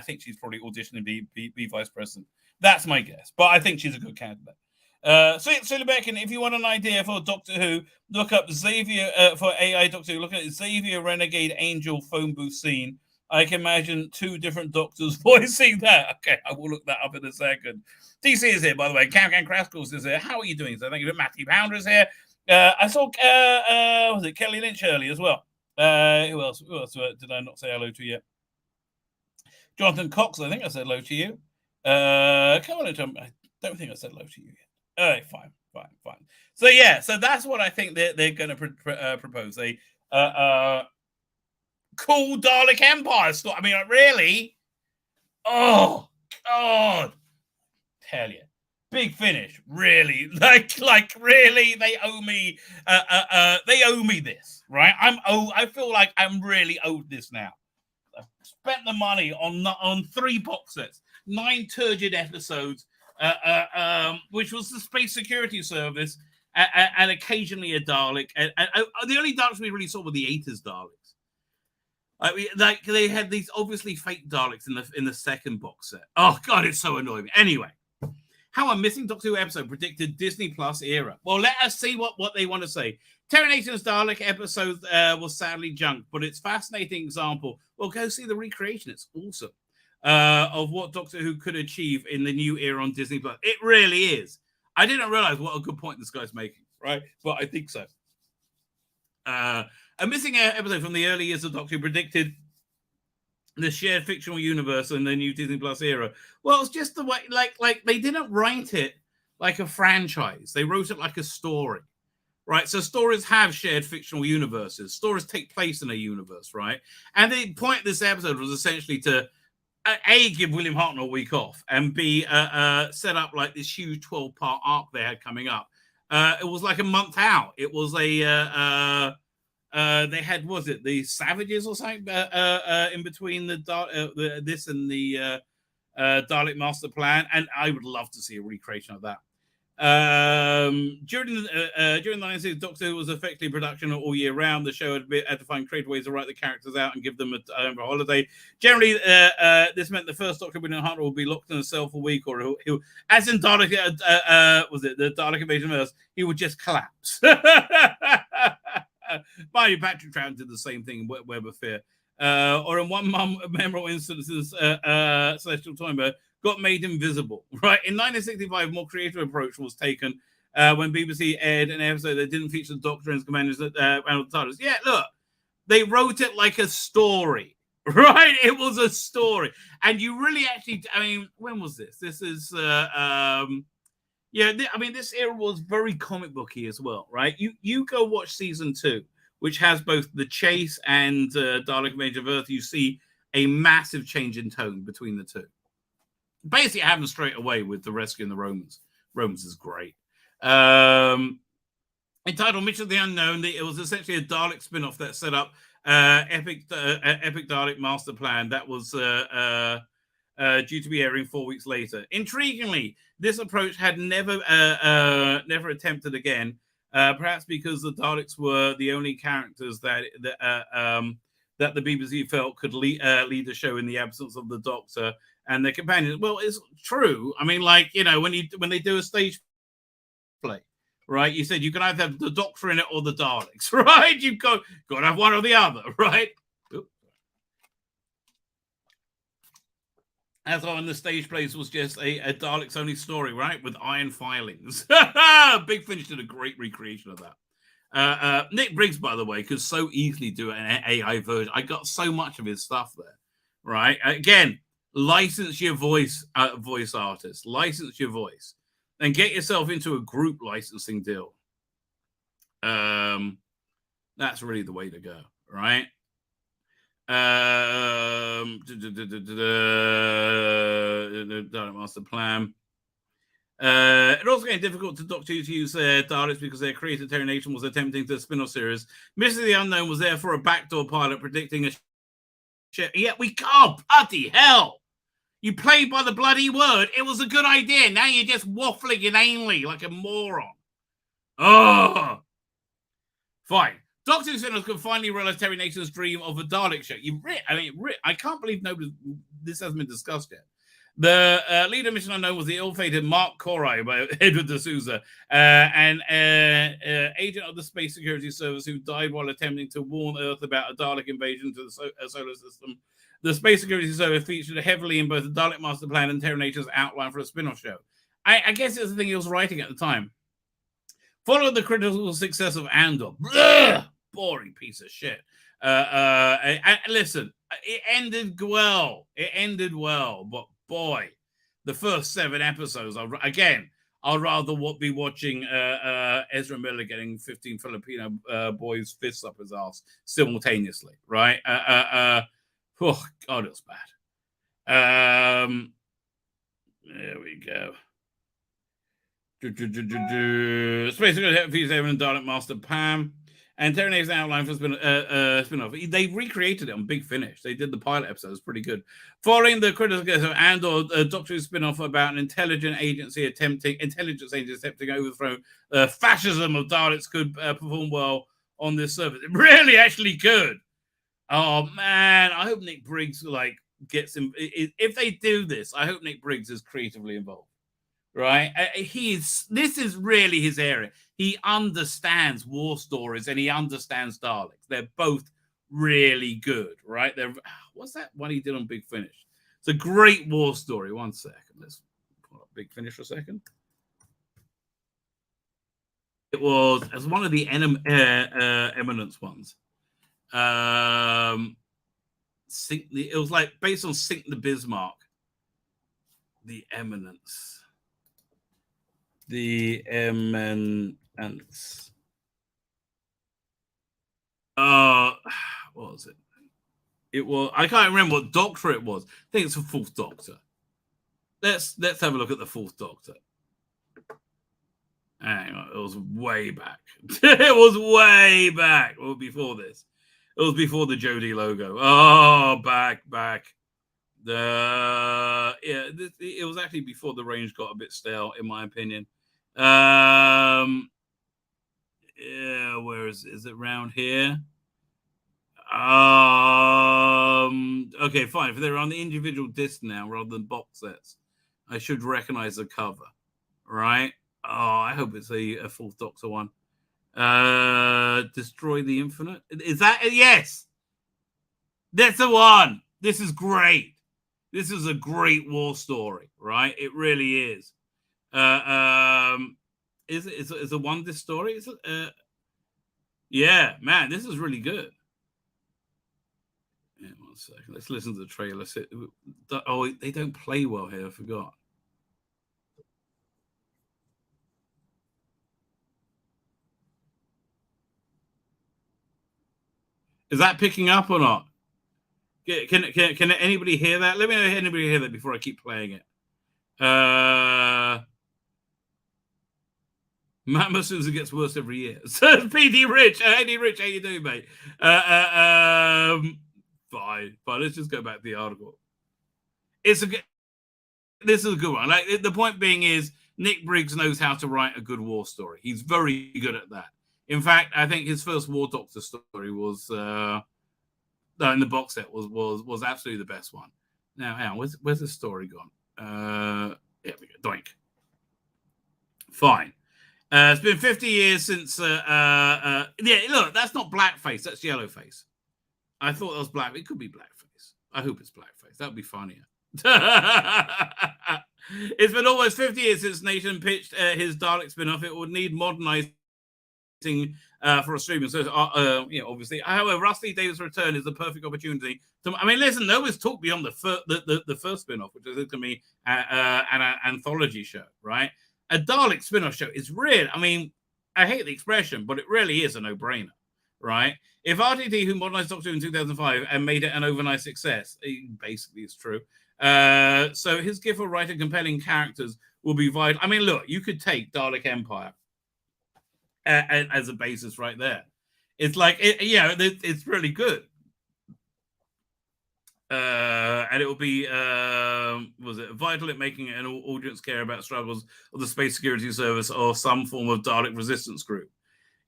think she's probably auditioning to be vice president. That's my guess, but I think she's a good candidate. Tzvi Lebetkin, if you want an idea for Doctor Who, look up Xavier for AI Doctor Who. Look at Xavier Renegade Angel phone booth scene I can imagine 2 different doctors voicing that. Okay, I will look that up in a second. DC is here, by the way. Cam Craskles is here. How are you doing? So thank you. Matthew Pounder is here. I saw was it Kelly Lynch early as well. Who else? Did I not say hello to yet? Jonathan Cox, I think I said hello to you. Come on, Tom. I don't think I said hello to you yet. All right, fine. So yeah, so that's what I think they're going to propose. A cool Dalek Empire story. I mean, really? Oh God! Hell yeah! Big Finish, really? Like really? They owe me. They owe me this, right? I feel like I'm really owed this now. I've spent the money on 3 box sets, 9 turgid episodes, which was the Space Security Service, and occasionally a Dalek. And the only Daleks we really saw were the 80s Daleks. Like they had these obviously fake Daleks in the second box set. Oh God, it's so annoying. Anyway, how a missing Doctor Who episode predicted Disney Plus era. Well, let us see what they want to say. Terry Nation's Dalek episode was sadly junk, but it's a fascinating example. Well, go see the recreation. It's awesome. Of what Doctor Who could achieve in the new era on Disney Plus. It really is. I didn't realize what a good point this guy's making, right? But I think so. A missing episode from the early years of Doctor Who predicted the shared fictional universe in the new Disney Plus era. Well, it's just the way, like they didn't write it like a franchise. They wrote it like a story, right? So stories have shared fictional universes. Stories take place in a universe, right? And the point of this episode was essentially to A, give William Hartnell a week off, and B, set up like this huge 12-part arc they had coming up. It was like a month out. It was they had, was it the Savages or something in between this and the Dalek Master Plan, and I would love to see a recreation of that. During the 1960s, Doctor Who was effectively in production all year round. The show had to find creative ways to write the characters out and give them a holiday. Generally, this meant the first Doctor, William Hartnell, would be locked in a cell for a week, or he'll, as in Dalek, was it the Dalek Invasion of Earth? He would just collapse. Patrick Troughton did the same thing in Web of Fear. Or in one memorable instances, Celestial Toynbee got made invisible. Right, in 1965, a more creative approach was taken when BBC aired an episode that didn't feature the Doctor and his companions around the TARDIS. Yeah, look, they wrote it like a story. Right, it was a story, and you really actually. I mean, when was this? This is. Yeah, I mean, this era was very comic booky as well, right? You go watch season 2, which has both the chase and Dalek Invasion of Earth. You see a massive change in tone between the two. Basically, it happens straight away with the Rescue and the Romans. Romans is great. Entitled Mission of the Unknown, it was essentially a Dalek spin-off that set up epic Dalek Master Plan that was due to be airing 4 weeks later. Intriguingly, this approach had never attempted again, perhaps because the Daleks were the only characters that the BBC felt could lead the show in the absence of the Doctor and their companions. Well, it's true. I mean, like, you know, when they do a stage play, right? You said you can either have the Doctor in it or the Daleks, right? You've got to have one or the other, right? As on the stage plays was just a Daleks only story, right? With iron filings. Big Finish did a great recreation of that. Nick Briggs, by the way, could so easily do an AI version. I got so much of his stuff there, right? Again, license your voice artists. License your voice. And get yourself into a group licensing deal. That's really the way to go, right? Master Plan. It also getting difficult to Doctor Who to use Daleks because their creator Terry Nation was attempting to spin-off series. Mission of the Unknown was therefore a backdoor pilot predicting a shit. Yet we can't. Bloody hell! You played by the bloody word. It was a good idea. Now you're just waffling inanely like a moron. Oh, fine. Doctor Who sinners could finally realize Terry Nation's dream of a Dalek show. I can't believe this hasn't been discussed yet. The leader of Mission Unknown was the ill-fated Mark Corai by Edward D'Souza, an agent of the Space Security Service who died while attempting to warn Earth about a Dalek invasion to the solar system. The Space Security Service featured heavily in both the Dalek Master Plan and Terranature's outline for a spin-off show. I guess it's the thing he was writing at the time. Following the critical success of Andor, boring piece of shit. Listen, it ended well. But boy, the first 7 episodes, I'd rather be watching Ezra Miller getting 15 Filipino boys' fists up his ass simultaneously, right? Oh, God, it was bad. There we go. Space Security and Dalek Master Pam. And Terranation's outline for spin-off. They recreated it on Big Finish. They did the pilot episode. It was pretty good. Following the criticism of Andor, Doctor Who spin-off about an intelligence agency attempting to overthrow fascism of Daleks could perform well on this service. It really actually could. Oh, man. I hope Nick Briggs gets him. If they do this, I hope Nick Briggs is creatively involved. Right? This is really his area. He understands war stories and he understands Daleks. They're both really good, right? What's that one he did on Big Finish? It's a great war story. One second. Let's pull up Big Finish for a second. It was one of the Eminence ones. It was based on Sink the Bismarck. The Eminence. The Eminence. What was it? It was. I can't remember what Doctor it was. I think it's the Fourth Doctor. Let's have a look at the Fourth Doctor. Hang on, it was way back. It was way back. Well, before this, it was before the Jodie logo. Oh, back. It was actually before the range got a bit stale, in my opinion. Yeah, where is it around here? Okay, fine. If they're on the individual disc now rather than box sets, I should recognize the cover, right? Oh, I hope it's a Fourth Doctor one. Destroy the Infinite. Is that yes? That's the one. This is great. This is a great war story, right? It really is. Is it a one disc story? Is it? Yeah, man, this is really good. Yeah, 1 second. Let's listen to the trailer. Oh, they don't play well here. I forgot. Is that picking up or not? Can anybody hear that? Let me know if anybody hear that before I keep playing it. Matt Masuza gets worse every year. So PD Rich. Hey Rich, how you doing, mate? Fine. Let's just go back to the article. This is a good one. The point being is Nick Briggs knows how to write a good war story. He's very good at that. In fact, I think his first War Doctor story was in the box set was absolutely the best one. Now, hang on, where's the story gone? Here we go. Doink. Fine. It's been 50 years since. Yeah, look, that's not blackface. That's yellowface. I thought that was black. It could be blackface. I hope it's blackface. That would be funnier. It's been almost 50 years since Nathan pitched his Dalek spin-off. It would need modernizing for a streaming. So, obviously. However, Rusty Davis' return is the perfect opportunity to. I mean, listen, nobody's talked beyond the first spin-off, which is going to be an anthology show, right? A Dalek spin-off show is real. I mean, I hate the expression, but it really is a no-brainer, right? If RTD, who modernized Doctor Who in 2005 and made it an overnight success, basically it's true. So his gift of writing compelling characters will be vital. I mean, look, you could take Dalek Empire as a basis right there. It's it's really good. And it will be vital at making an audience care about struggles of the Space Security Service or some form of Dalek resistance group.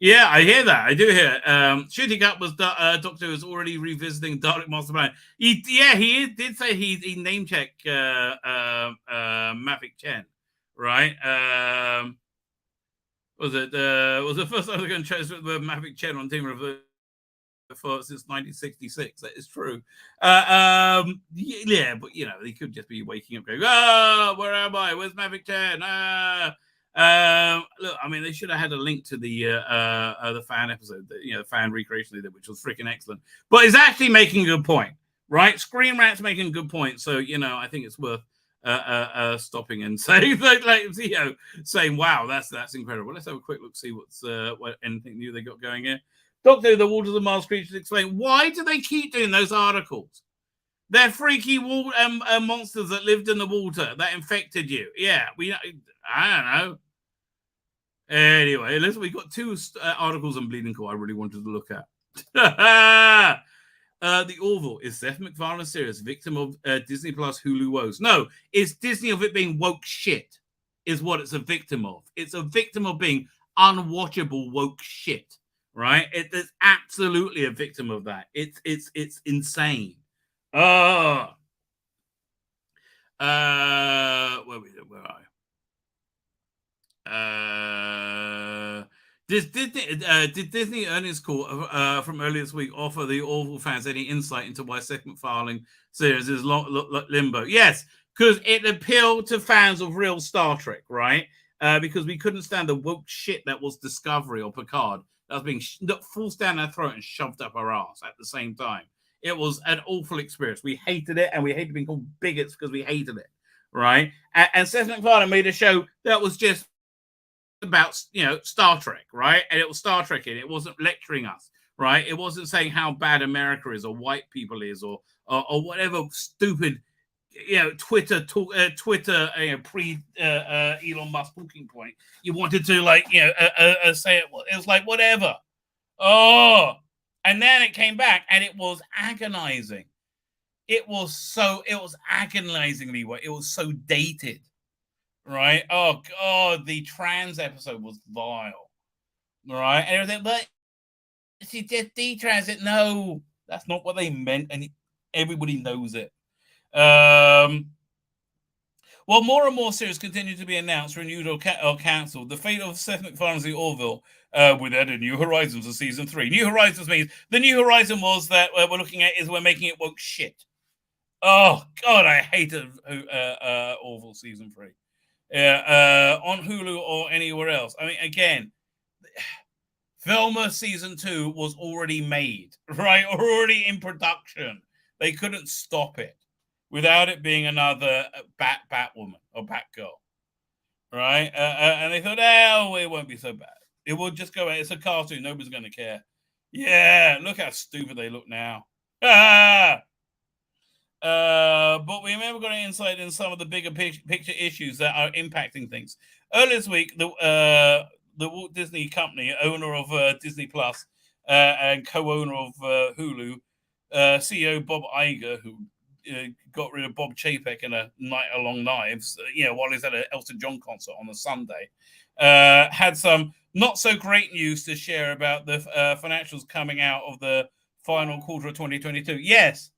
Yeah, I hear that. I do hear it. Shooting Up was Doctor Who is already revisiting Dalek Master Plan. He did say he name checked Mavik Chen, right? Was the first time they're going to choose the Mavik Chen on Team of since 1966. That is true. Yeah, but you know, they could just be waking up going, "Oh, where am I? Where's Mavic 10?" Look, I mean, they should have had a link to the fan episode, the fan recreation they did, which was freaking excellent. But it's actually making a good point, right? Screen Rat's making a good point, so I think it's worth stopping and saying, saying, "Wow, that's incredible." Let's have a quick look, see what anything new they got going here. Doctor, the Waters of Mars creatures explain, why do they keep doing those articles? They're freaky monsters that lived in the water that infected you. Yeah, I don't know. Anyway, listen, we got two articles on Bleeding Cool I really wanted to look at. The Orville, is Seth MacFarlane serious? Victim of Disney Plus Hulu woes? No, it's Disney of it being woke shit is what it's a victim of. It's a victim of being unwatchable woke shit, right? It's absolutely a victim of that. It's insane. Where are I? Did Disney earnings call from earlier this week offer the Orville fans any insight into why Seth MacFarlane series is limbo? Yes, because it appealed to fans of real Star Trek, right? Because we couldn't stand the woke shit that was Discovery or Picard that was being forced down our throat and shoved up our ass at the same time. It was an awful experience. We hated it, and we hated being called bigots because we hated it, right? And Seth MacFarlane made a show that was just about Star Trek, right? And it was Star Trek in it. It wasn't lecturing us, right? It wasn't saying how bad America is or white people is or whatever stupid Twitter pre Elon Musk talking point you wanted to say it was. It was like whatever. And then it came back and it was agonizing. It was agonizingly what it was so dated. Right? Oh God, the trans episode was vile. Right? And everything, but she did detrans it. No, that's not what they meant, and everybody knows it. While more and more series continue to be announced, renewed, or cancelled, the fate of Seth MacFarlane's The Orville with added New Horizons for season 3. New Horizons means the New Horizon was that we're looking at is we're making it woke shit. Oh God, I hated Orville season 3. On Hulu or anywhere else. I mean, again, Velma season 2 was already made, right? Already in production. They couldn't stop it without it being another Batwoman or Batgirl, right? And they thought, oh, it won't be so bad. It will just go. It's a cartoon. Nobody's going to care. Yeah, look how stupid they look now. But we never got an insight in some of the bigger picture issues that are impacting things. Earlier this week, the Walt Disney Company, owner of Disney Plus and co-owner of Hulu, CEO Bob Iger, who got rid of Bob Chapek in a Night Along Knives, while he's at an Elton John concert on a Sunday, had some not so great news to share about the financials coming out of the final quarter of 2022. Yes.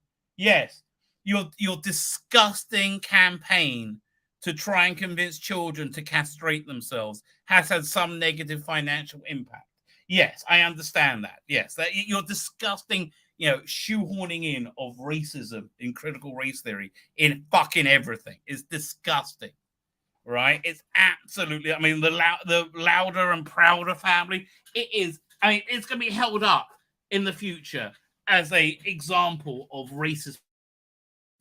Your disgusting campaign to try and convince children to castrate themselves has had some negative financial impact. Yes, I understand that. Yes, that your disgusting, shoehorning in of racism in critical race theory in fucking everything is disgusting, right? It's absolutely. I mean, the louder and prouder family. It is. I mean, it's going to be held up in the future as a example of racist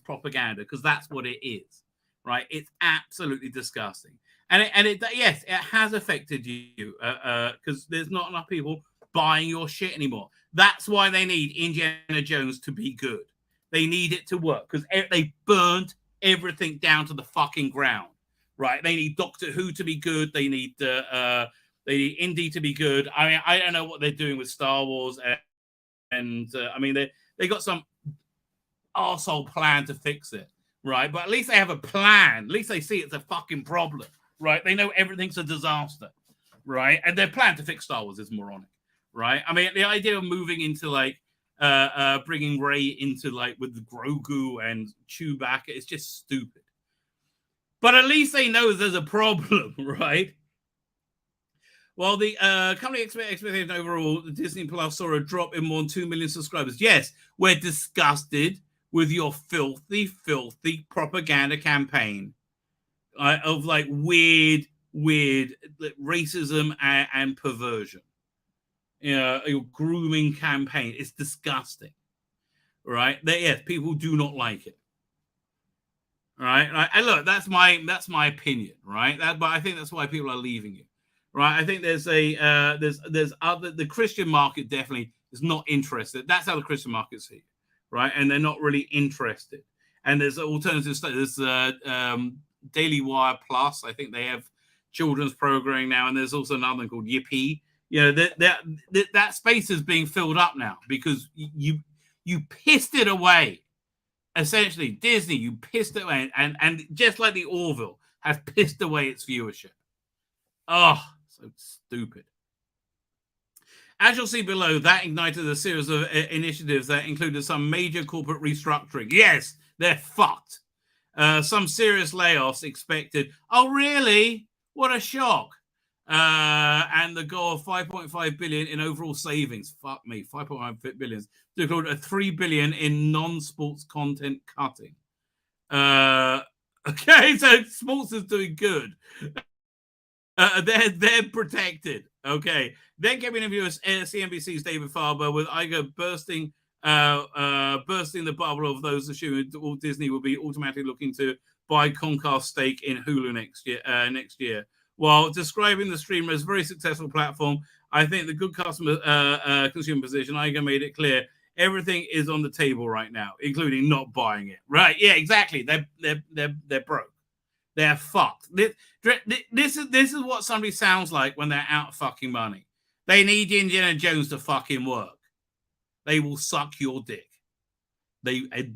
propaganda, because that's what it is, right? It's absolutely disgusting, and it has affected you because there's not enough people buying your shit anymore. That's why they need Indiana Jones to be good. They need it to work because they burned everything down to the fucking ground, right? They need Doctor Who to be good. They need Indy to be good. I mean, I don't know what they're doing with Star Wars, and I mean they got some arsehole plan to fix it, right? But at least they have a plan. At least they see it's a fucking problem, right? They know everything's a disaster, right? And their plan to fix Star Wars is moronic, right? I mean, the idea of moving into bringing Rey into with Grogu and Chewbacca is just stupid. But at least they know there's a problem, right? Well, the company expectation overall, Disney Plus saw a drop in more than 2 million subscribers. Yes, we're disgusted with your filthy, filthy propaganda campaign of like weird racism and perversion. You know, your grooming campaign. It's disgusting, right? Yes, people do not like it. Right? And look, that's my opinion, right? But I think that's why people are leaving you. Right, I think there's other, the Christian market definitely is not interested. That's how the Christian market see it, right? And they're not really interested. And there's alternative stuff. There's Daily Wire Plus. I think they have children's programming now, and there's also another one called Yippee. You know, that space is being filled up now because you pissed it away. Essentially, Disney, you pissed it away, and just like the Orville have pissed away its viewership. Oh, so stupid. As you'll see below, that ignited a series of initiatives that included some major corporate restructuring. Yes, they're fucked. Some serious layoffs expected. Oh, really? What a shock. And the goal of 5.5 billion in overall savings. Fuck me, 5.5 billion. To include a 3 billion in non-sports content cutting. Okay, so sports is doing good. They're protected. Okay. Then came an interview with CNBC's David Farber with Iger bursting the bubble of those assuming Walt Disney will be automatically looking to buy Comcast stake in Hulu next year. While describing the streamer as a very successful platform, I think the good customer consumer position, Iger made it clear everything is on the table right now, including not buying it. Right? Yeah, exactly. They're broke. They're fucked. This is what somebody sounds like when they're out of fucking money. They need Indiana Jones to fucking work. They will suck your dick.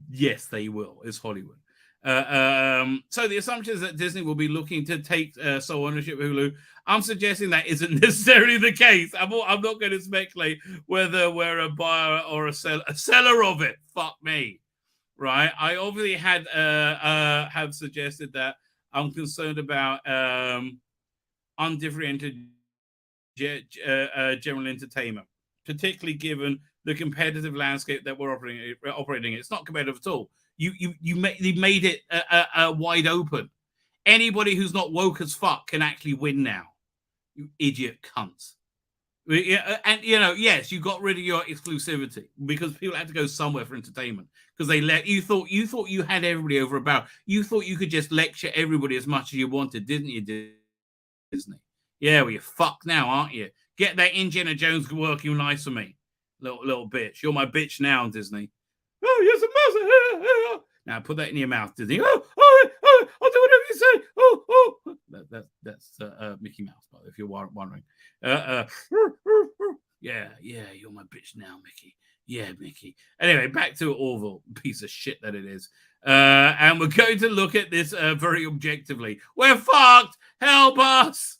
Yes, they will. It's Hollywood. So the assumption is that Disney will be looking to take sole ownership of Hulu. I'm suggesting that isn't necessarily the case. I'm not going to speculate whether we're a buyer or a seller of it. Fuck me. Right? I obviously have suggested that I'm concerned about undifferentiated general entertainment, particularly given the competitive landscape that we're operating in. It's not competitive at all. You made it wide open. Anybody who's not woke as fuck can actually win now. You idiot cunts. And yes, you got rid of your exclusivity because people had to go somewhere for entertainment because they you thought you had everybody over a barrel. You thought you could just lecture everybody as much as you wanted, didn't you, Disney? Yeah, well, you're fucked now, aren't you? Get that Indiana Jones working nice for me, little bitch. You're my bitch now, Disney. Oh, yes, a mouse. Now put that in your mouth, Disney. Oh, I'll do whatever you say. That's Mickey Mouse, by the way, if you're wondering. Yeah, you're my bitch now, Mickey. Yeah, Mickey. Anyway, back to Orville, piece of shit that it is. And we're going to look at this very objectively. We're fucked. Help us.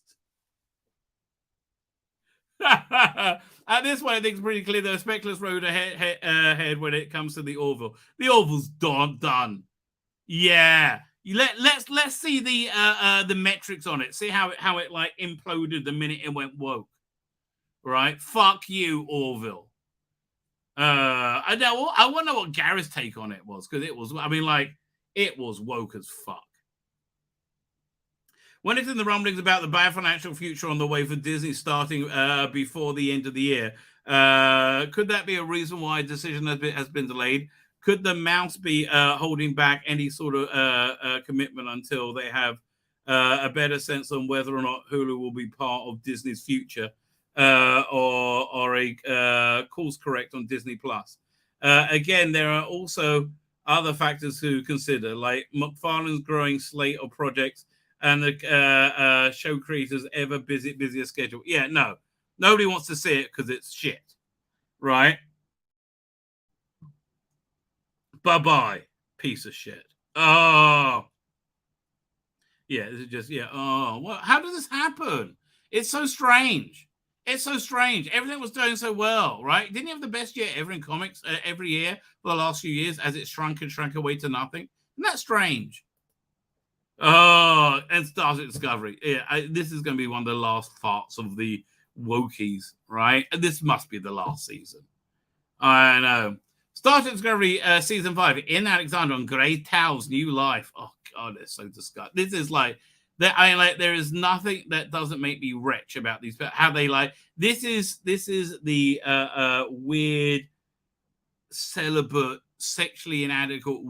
At this one, I think it's pretty clear there's a speculative road ahead when it comes to the Orville. The Orville's done. Yeah. Let's see the metrics on it. See how it like imploded the minute it went woke. Right? Fuck you, Orville. I wonder what Gareth's take on it was, because it was woke as fuck. When it's in the rumblings about the bad financial future on the way for Disney starting before the end of the year, could that be a reason why a decision has been delayed? Could the mouse be holding back any sort of commitment until they have a better sense on whether or not Hulu will be part of Disney's future or a course correct on Disney Plus? Again, there are also other factors to consider, like McFarlane's growing slate of projects and the show creators' ever busier schedule. Yeah, no. Nobody wants to see it because it's shit. Right? Bye-bye, piece of shit. Oh. Yeah, this is just, yeah. Oh, well, how does this happen? It's so strange. It's so strange. Everything was doing so well, right? Didn't you have the best year ever in comics every year for the last few years as it shrunk away to nothing? Isn't that strange? Oh, and Starship Discovery. Yeah, this is going to be one of the last farts of the wokies, right? This must be the last season. I know. Starship Discovery season 5 in Alexander on Grey Tao's new life. Oh God, it's so disgusting. This is like that. There is nothing that doesn't make me retch about these. How they like this is the weird celibate, sexually inadequate,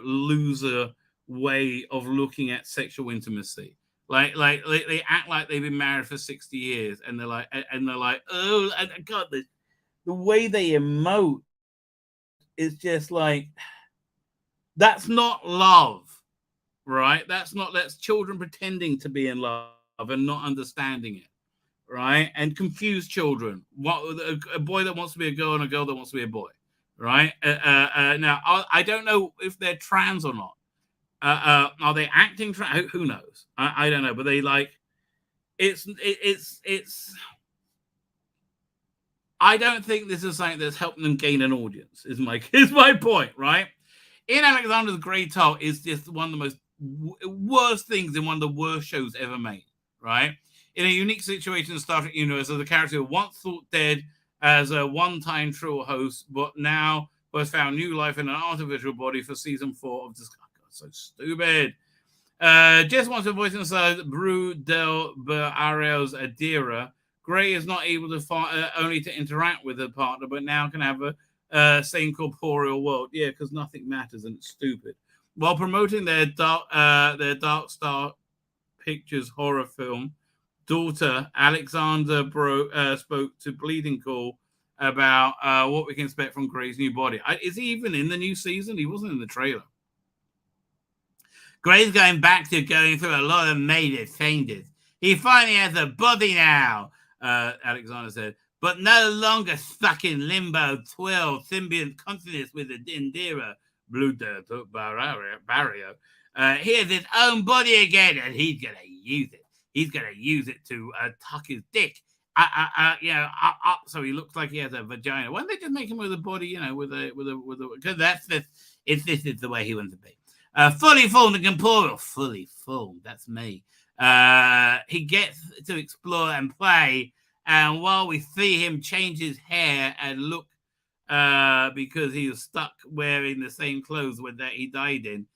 loser way of looking at sexual intimacy. Like they act like they've been married for 60 years, and they're like, oh, God, the way they emote is just like, that's not love, right? That's children pretending to be in love and not understanding it, right? And confused children. What a boy that wants to be a girl and a girl that wants to be a boy, right? Now I don't know if they're trans or not. Are they acting trans? Who knows? I don't know, but they like it's. I don't think this is something that's helping them gain an audience. Is my point, right? In Alexander's Great Tale is just one of the most worst things in one of the worst shows ever made, right? In a unique situation in the Star Trek universe, as a character who once thought dead as a one-time true host, but now has found new life in an artificial body for season 4 of this. Oh God, so stupid. Just wants to voice inside Bru del Barrios Adira. Gray is not able to only to interact with her partner, but now can have a same corporeal world. Yeah, because nothing matters and it's stupid. While promoting their Dark Star Pictures horror film, daughter Alexander spoke to Bleeding Cool about what we can expect from Gray's new body. Is he even in the new season? He wasn't in the trailer. Gray's going back to going through a lot of major changes. He finally has a body now, Alexander said, but no longer stuck in limbo, twill, symbiont consciousness with the Indira, Blue Barrio. He has his own body again, and he's going to use it. He's going to use it to tuck his dick, up so he looks like he has a vagina. Why don't they just make him with a body, with a because this is the way he wants to be. Fully formed and corporeal. Fully formed. That's me. He gets to explore and play, and while we see him change his hair and look, because he was stuck wearing the same clothes that he died in,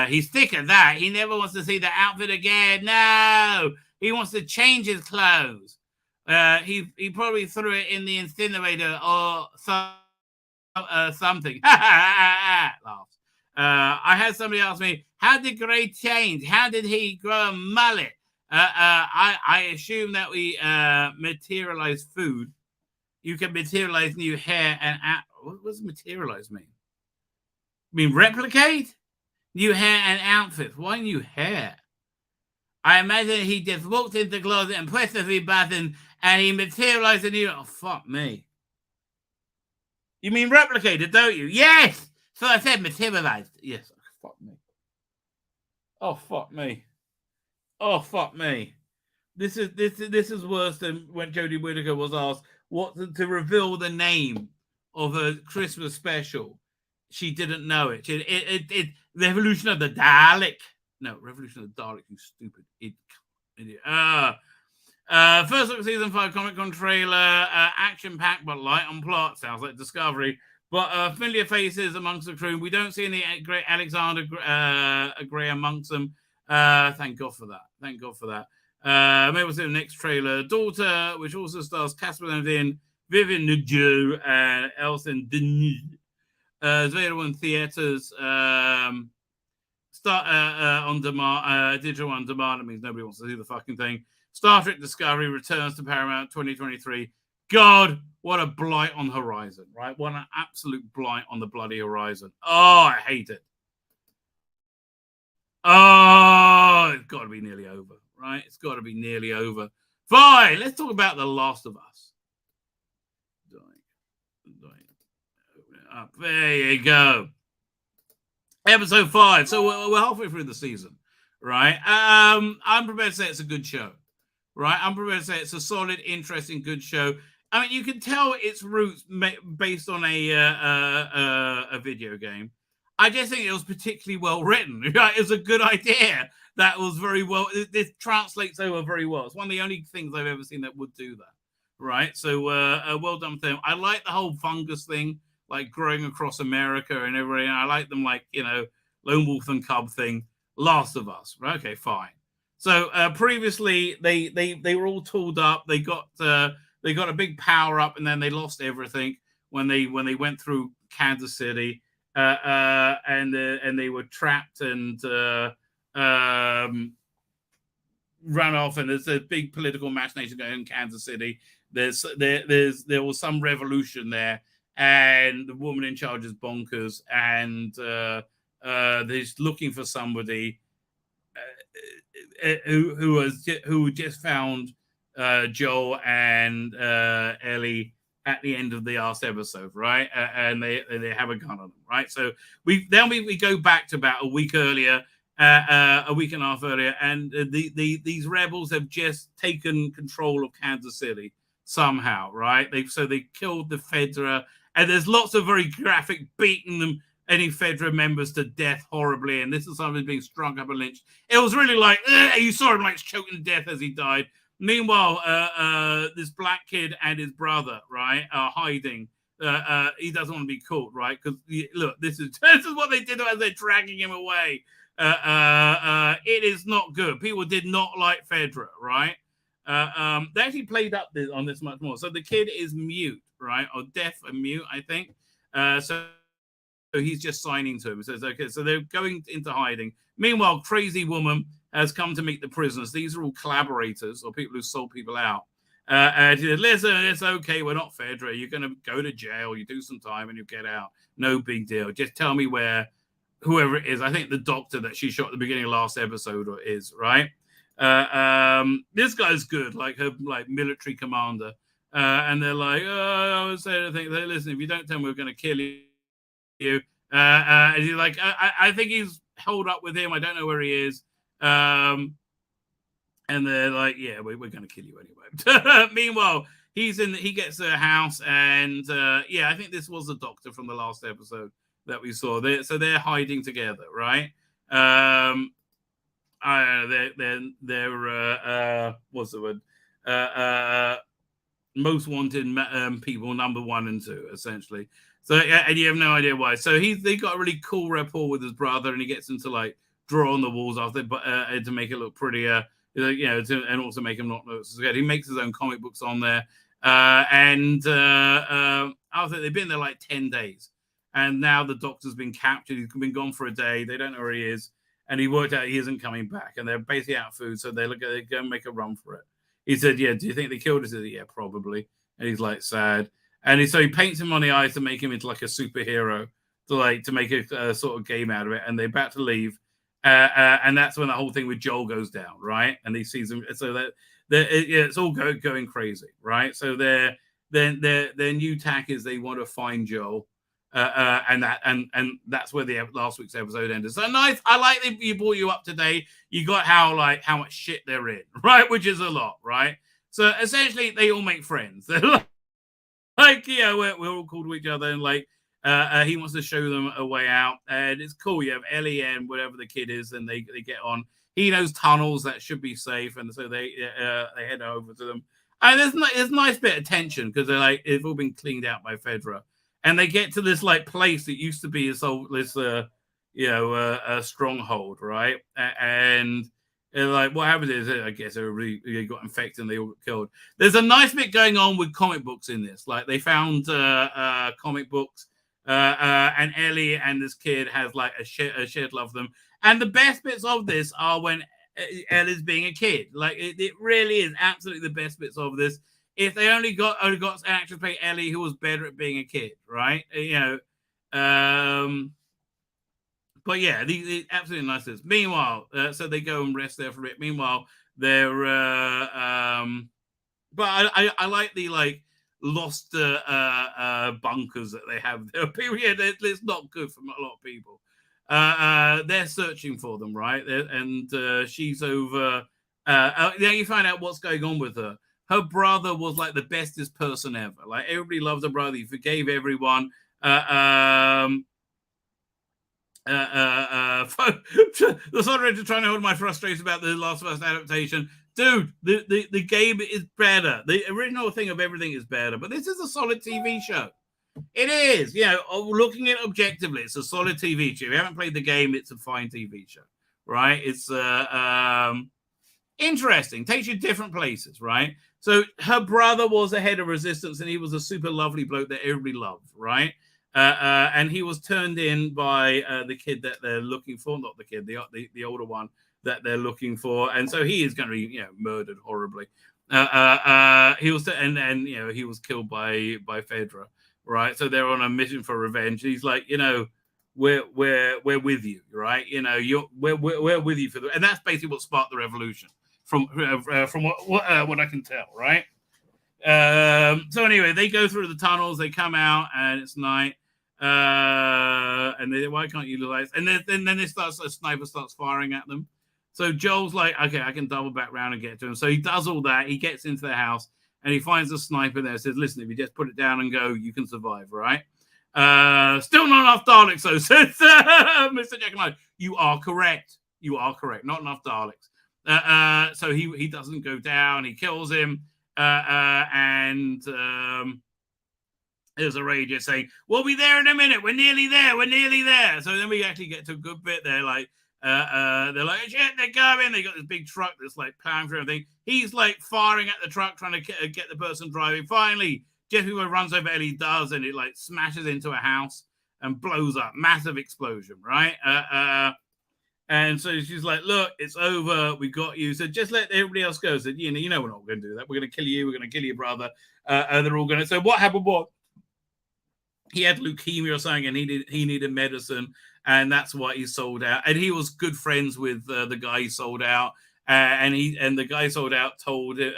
he's sick of that. He never wants to see the outfit again. No, he wants to change his clothes. He probably threw it in the incinerator or something. Laughs. I had somebody ask me, how did Gray change? How did he grow a mullet? I assume that we materialize food. You can materialize new hair and what does materialize mean? I mean replicate? New hair and outfits. Why new hair? I imagine he just walked into the closet and pressed the three buttons and he materialized a new. Oh, fuck me. You mean replicated, don't you? Yes! So I said materialized. Yes. Oh, fuck me. Oh, fuck me. Oh, fuck me. This is worse than when Jodie Whittaker was asked what to reveal the name of a Christmas special. She didn't know it. It Revolution of the Dalek. No, Revolution of the Dalek, you stupid idiot. First look at season 5 Comic-Con trailer. Action-packed but light on plot. Sounds like Discovery. But familiar faces amongst the crew. We don't see any great Alexander Gray amongst them. Thank God for that. Thank God for that. Maybe we'll see the next trailer. Daughter, which also stars Casper Van Vivian Nuju, and Elson Denis. It's available in theaters. Start on demand, digital on demand. That means nobody wants to see the fucking thing. Star Trek Discovery returns to Paramount 2023. God, what a blight on the horizon, right? What an absolute blight on the bloody horizon. Oh, I hate it. Oh, it's got to be nearly over, right? It's got to be nearly over. Fine, let's talk about The Last of Us. Up. There you go. Episode 5. So we're halfway through the season, right? I'm prepared to say it's a good show, right? I'm prepared to say it's a solid, interesting, good show. I mean, you can tell its roots based on a video game. I just think it was particularly well written. Right? It was a good idea. That was very well. This translates over very well. It's one of the only things I've ever seen that would do that. Right. So well done with them. I like the whole fungus thing, like growing across America and everything. I like them, like, you know, Lone Wolf and Cub thing. Last of Us. Right. Okay, fine. So previously they were all tooled up. They got a big power up, and then they lost everything when they went through Kansas City, and they were trapped and run off. And there's a big political machination going on in Kansas City. There was some revolution there, and the woman in charge is bonkers, and they're looking for somebody who just found Joel and Ellie at the end of the last episode, right? And they have a gun on them, right? So we go back to about a week earlier, a week and a half earlier, and these rebels have just taken control of Kansas City somehow, right? They killed the Fedra, and there's lots of very graphic beating them, any Fedra members, to death horribly, and this is something being strung up and lynched. It was really like, you saw him like choking to death as he died. Meanwhile, this black kid and his brother, right, are hiding. He doesn't want to be caught, right? Because look, this is what they did as they're dragging him away. It is not good. People did not like Fedra, right? They actually played up on this much more. So the kid is mute, right, or deaf and mute, I think. So he's just signing to him. He says, okay, so they're going into hiding. Meanwhile, crazy woman has come to meet the prisoners. These are all collaborators or people who sold people out. And she said, listen, it's okay. We're not Fedra. You're going to go to jail. You do some time and you get out. No big deal. Just tell me where whoever it is. I think the doctor that she shot at the beginning of last episode is, right? This guy's good, like her military commander. And they're like, oh, I would say anything. They listen, if you don't tell me, we're going to kill you. And he's like, I think he's held up with him. I don't know where he is. And they're like, yeah, we're going to kill you anyway. Meanwhile, he gets a house, and I think this was the doctor from the last episode that we saw. So they're hiding together, right? They're what's the word? Most wanted people, number 1 and 2, essentially. So, and you have no idea why. So they got a really cool rapport with his brother, and he gets him to like draw on the walls after, to make it look prettier, and also make him not look so scared. He makes his own comic books on there, and after they've been there like 10 days, and now the doctor's been captured. He's been gone for a day. They don't know where he is, and he worked out he isn't coming back, and they're basically out of food. So they go and make a run for it. He said, "Yeah, do you think they killed us?" He said, "Yeah, probably." And he's like sad. And so he paints him on the eyes to make him into like a superhero, to make a sort of game out of it. And they're about to leave, and that's when the whole thing with Joel goes down, right? And he sees him, so that it's all going crazy, right? So their new tack is they want to find Joel, and that's where the last week's episode ended. So nice. I like that you brought you up today. You got how much shit they're in, right? Which is a lot, right? So essentially, they all make friends. They're we're all cool to each other, and he wants to show them a way out, and it's cool. You have Ellie and whatever the kid is, and they get on. He knows tunnels that should be safe, and so they head over to them. And there's a nice bit of tension because they've all been cleaned out by Fedra, and they get to this place that used to be a stronghold, right? And what happened is, I guess they got infected and they all got killed. There's a nice bit going on with comic books in this. Like they found comic books, and Ellie and this kid has a shared love for them. And the best bits of this are when Ellie's being a kid. It really is absolutely the best bits of this. If they only got an actress to play Ellie who was better at being a kid, right? But yeah, the absolutely nice. Meanwhile, so they go and rest there for a bit. Meanwhile, they're but I like the lost bunkers that they have there. Period. It's not good for a lot of people. They're searching for them, right? And she's over. You find out what's going on with her. Her brother was the bestest person ever. Everybody loves her brother. He forgave everyone. the moderator trying to hold my frustration about the Last of Us adaptation. Dude, the game is better. The original thing of everything is better, but this is a solid TV show. It is, looking at it objectively, it's a solid TV show. If you haven't played the game, it's a fine TV show, right? It's interesting, takes you different places, right? So her brother was a head of resistance, and he was a super lovely bloke that everybody loved, right? And he was turned in by the kid that they're looking for, not the kid, the older one that they're looking for, and so he is going to be, murdered horribly. He was, and he was killed by Fedra, right? So they're on a mission for revenge. He's like, we're with you, right? We're with you and that's basically what sparked the revolution, from what I can tell, right? So anyway, they go through the tunnels, they come out, and it's night. And they, why can't you do lights? And then a sniper starts firing at them. So Joel's like, okay, I can double back around and get to him. So he does all that. He gets into the house and he finds a sniper there. Says, listen, if you just put it down and go, you can survive, right? Still not enough Daleks, though, says Mr. Jekyll. You are correct. You are correct. Not enough Daleks. So he doesn't go down. He kills him. And there's a radio saying, we'll be there in a minute. We're nearly there. We're nearly there. So then we actually get to a good bit there. Like, they're like, shit, they're coming. They got this big truck that's like plowing through everything. He's like firing at the truck, trying to get the person driving. Finally, just before he runs over Ellie, does, and it like smashes into a house and blows up. Massive explosion, right? And so she's like, look, it's over. We got you. So just let everybody else go. So, we're not going to do that. We're going to kill you. We're going to kill your brother. They're all going to. So what happened was he had leukemia or something, and he needed medicine. And that's why he sold out. And he was good friends with the guy he sold out. And the guy he sold out told his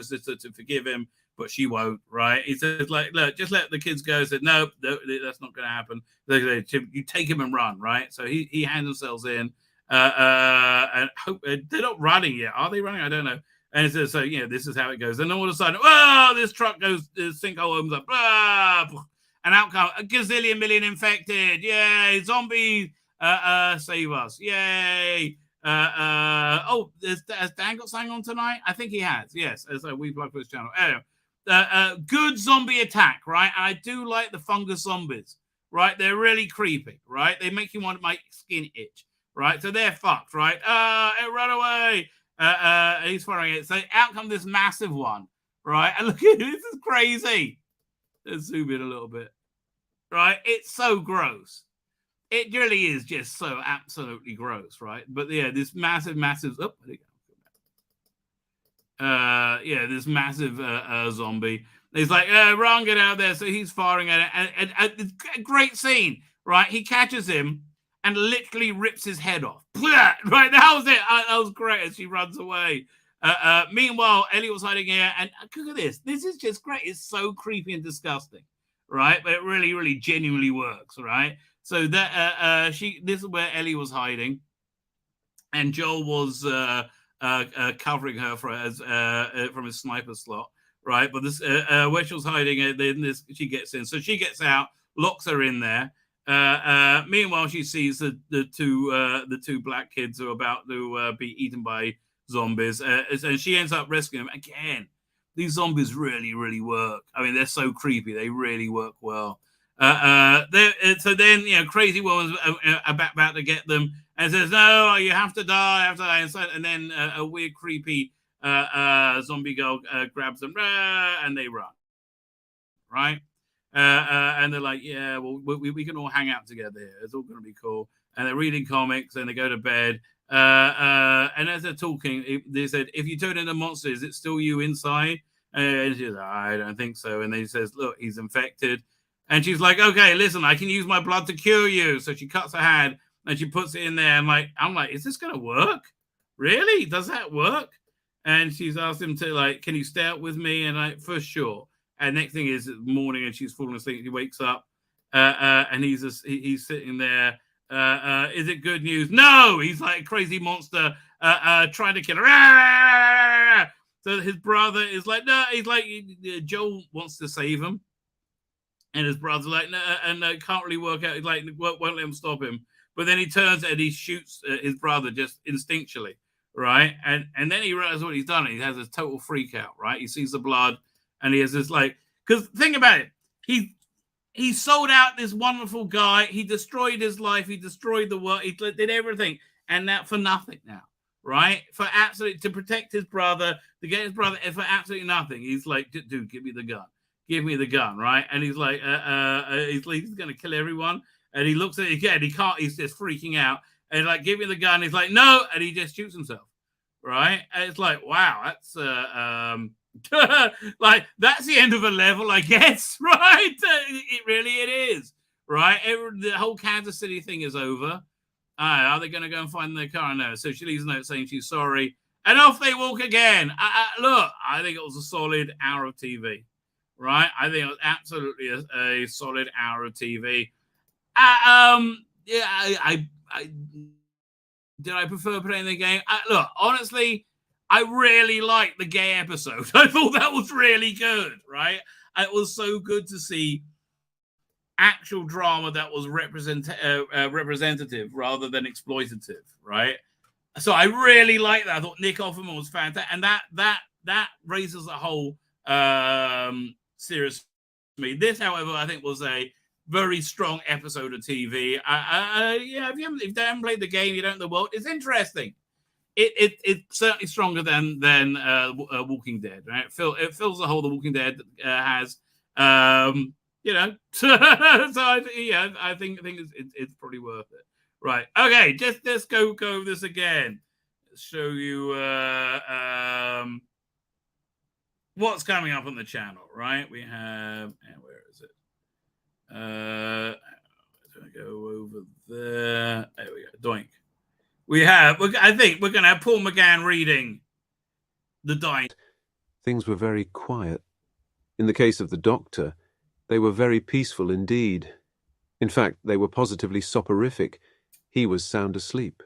sister to forgive him, but she won't, right? He says, like, look, just let the kids go. He said, no, that's not going to happen. You take him and run, right? So he hands themselves in. And hope they're not running yet. Are they running? I don't know. And it says, so, this is how it goes. And all of a sudden, this truck goes, the sinkhole opens up. And out come a gazillion million infected. Yay, zombies, save us. Yay. Has Dan got something on tonight? I think he has. Yes, as we plug for his channel. Anyway, good zombie attack, right? And I do like the fungus zombies, right? They're really creepy, right? They make you want to make skin itch, right? So they're fucked, right? Run away. He's firing it. So out come this massive one, right? And look at this is crazy. Let's zoom in a little bit, right? It's so gross. It really is just so absolutely gross, right? But yeah, this massive. Oh, there you go. This massive zombie. He's like, run, get out there. So he's firing at it. And a great scene, right? He catches him and literally rips his head off. Right, that was it. That was great as she runs away. Meanwhile, Ellie was hiding here. And look at this. This is just great. It's so creepy and disgusting, right? But it really, really genuinely works, right? So that this is where Ellie was hiding, and Joel was covering her from his sniper slot, right? But this where she was hiding, then she gets in, so she gets out, locks her in there. Meanwhile, she sees the two black kids who are about to be eaten by zombies, and she ends up rescuing them again. These zombies really, really work. I mean, they're so creepy. They really work well. So then, crazy woman's about to get them and says, no, you have to die, and then a weird, creepy zombie girl grabs them and they run, right? And they're like, yeah, well, we can all hang out together here. It's all going to be cool. And they're reading comics and they go to bed. And as they're talking, they said, if you turn into monsters, is it still you inside? And she's like, I don't think so. And then he says, look, he's infected. And she's like, okay, listen, I can use my blood to cure you. So she cuts her hand and she puts it in there. And I'm like, is this going to work? Really? Does that work? And she's asked him to, can you stay up with me? And for sure. And next thing is morning and she's falling asleep. He wakes up and he's sitting there. Is it good news? No, he's like a crazy monster trying to kill her. So his brother is like, no, he's like, Joel wants to save him. And his brother's like, no, and can't really work out. Like, won't let him stop him. But then he turns and he shoots his brother just instinctually, right? And then he realizes what he's done. He has this total freak out, right? He sees the blood, and he has this like, because think about it, he sold out this wonderful guy. He destroyed his life. He destroyed the world. He did everything, and that for nothing now, right? For absolutely to protect his brother, to get his brother, and for absolutely nothing. He's like, dude, give me the gun. Give me the gun, right? And he's like, he's going to kill everyone. And he looks at it again. He can't. He's just freaking out. And like, give me the gun. He's like, no. And he just shoots himself, right? And it's like, wow, that's like that's the end of a level, I guess, right? It is, right? The whole Kansas City thing is over. Are they going to go and find their car? No. So she leaves a note saying she's sorry, and off they walk again. Look, I think it was a solid hour of TV. Right, I think it was absolutely a solid hour of TV. Did I prefer playing the game? Look, honestly, I really liked the gay episode. I thought that was really good. Right, it was so good to see actual drama that was representative rather than exploitative. Right, so I really liked that. I thought Nick Offerman was fantastic, and that raises the whole. Seriously, this, however, I think was a very strong episode of TV. If you haven't played the game, you don't know the world. It's interesting. It's certainly stronger than Walking Dead. Right? It fills the hole the Walking Dead has. So I think it's probably worth it. Right? Okay, just go over this again. Show you. What's coming up on the channel, right? We have, where is it? I go over there. There we go. Doink. I think we're going to have Paul McGann reading The Dying. Things were very quiet. In the case of the Doctor, they were very peaceful indeed. In fact, they were positively soporific. He was sound asleep.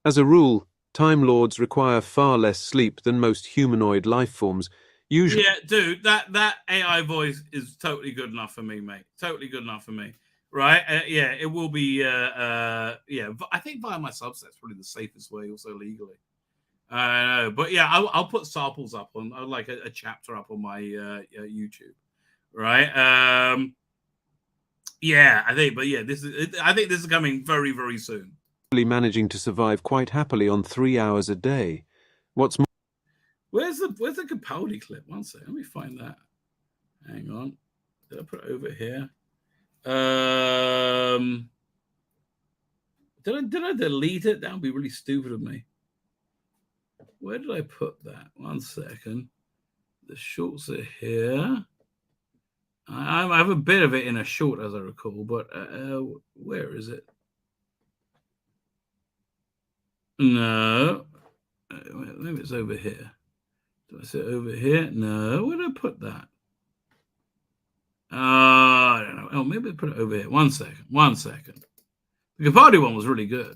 As a rule, Time Lords require far less sleep than most humanoid life forms. Usually, yeah, dude, that AI voice is totally good enough for me, mate. Totally good enough for me, right? It will be. I think via my Substack's probably the safest way, also legally. But yeah, I'll put samples up on like a chapter up on my YouTube, right? I think. But yeah, I think this is coming very, very soon. Managing to survive quite happily on 3 hours a day. What's more, Where's the Capaldi clip? One second, let me find that. Hang on. Did I put it over here? Did I delete it? That would be really stupid of me. Where did I put that? 1 second. The shorts are here. I have a bit of it in a short, as I recall, but where is it? No. Maybe it's over here. Do I say over here? No. Where did I put that? I don't know. Oh, maybe I put it over here. 1 second. 1 second. The Capaldi one was really good.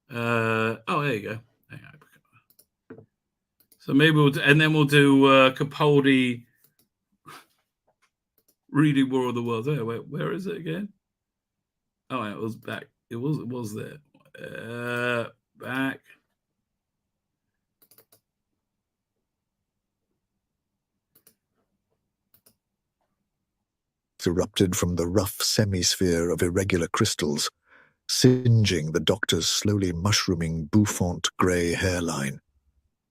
There you go. Hang on. So maybe we'll do Capaldi reading War of the Worlds. Wait, where is it again? Oh, it was back. It was there. Back. Erupted from the rough semisphere of irregular crystals, singeing the Doctor's slowly mushrooming bouffant grey hairline.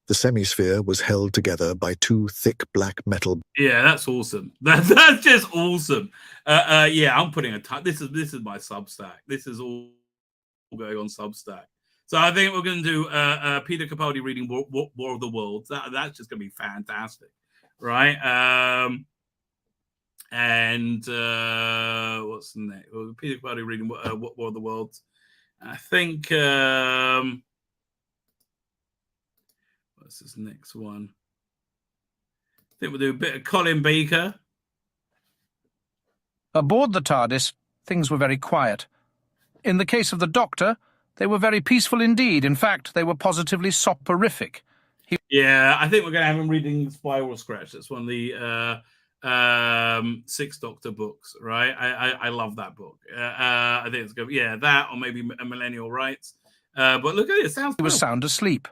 The semisphere was held together by two thick black metal. Yeah, that's awesome. That's just awesome. I'm putting a ton. This is my Substack. This is all going on Substack. So I think we're going to do Peter Capaldi reading War of the Worlds. That's just going to be fantastic, right? And what's next? Well, Peter Capaldi reading War of the Worlds. I think what's this next one? I think we'll do a bit of Colin Baker. Aboard the TARDIS, things were very quiet. In the case of the Doctor, they were very peaceful indeed. In fact, they were positively soporific. I think we're going to have him reading Spiral Scratch. That's one of the Six Doctor books, right? I love that book. I think it's good. Yeah, that or maybe a Millennial Rights. But look at it. It sounds. He was sound asleep.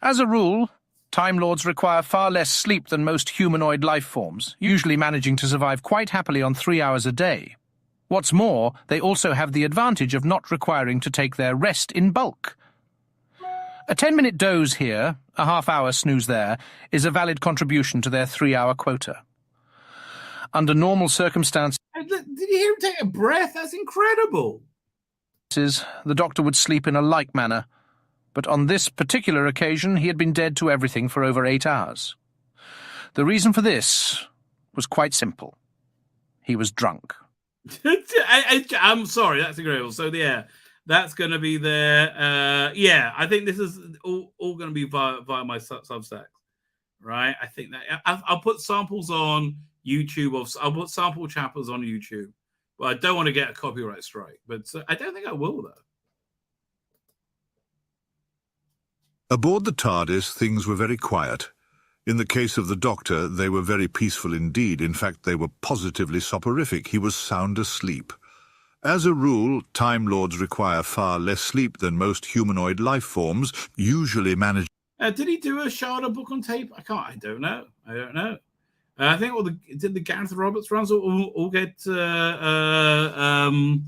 As a rule, Time Lords require far less sleep than most humanoid life forms, usually managing to survive quite happily on 3 hours a day. What's more, they also have the advantage of not requiring to take their rest in bulk. A 10-minute doze here, a half-hour snooze there, is a valid contribution to their 3-hour quota. Under normal circumstances, Did you hear him take a breath? That's incredible. the Doctor would sleep in a like manner, but on this particular occasion he had been dead to everything for over 8 hours. The reason for this was quite simple. He was drunk. I'm sorry, that's incredible. So yeah, that's going to be there. Yeah, I think this is all going to be via my Substack, right? I think that I'll put samples on YouTube. I'll put sample chapters on YouTube, but I don't want to get a copyright strike. But I don't think I will, though. Aboard the TARDIS, things were very quiet. In the case of the Doctor, they were very peaceful indeed. In fact, they were positively soporific. He was sound asleep. As a rule, Time Lords require far less sleep than most humanoid life forms, usually manage. Did he do a Sharda book on tape? I don't know. I think did the Gareth Roberts runs all get. Give me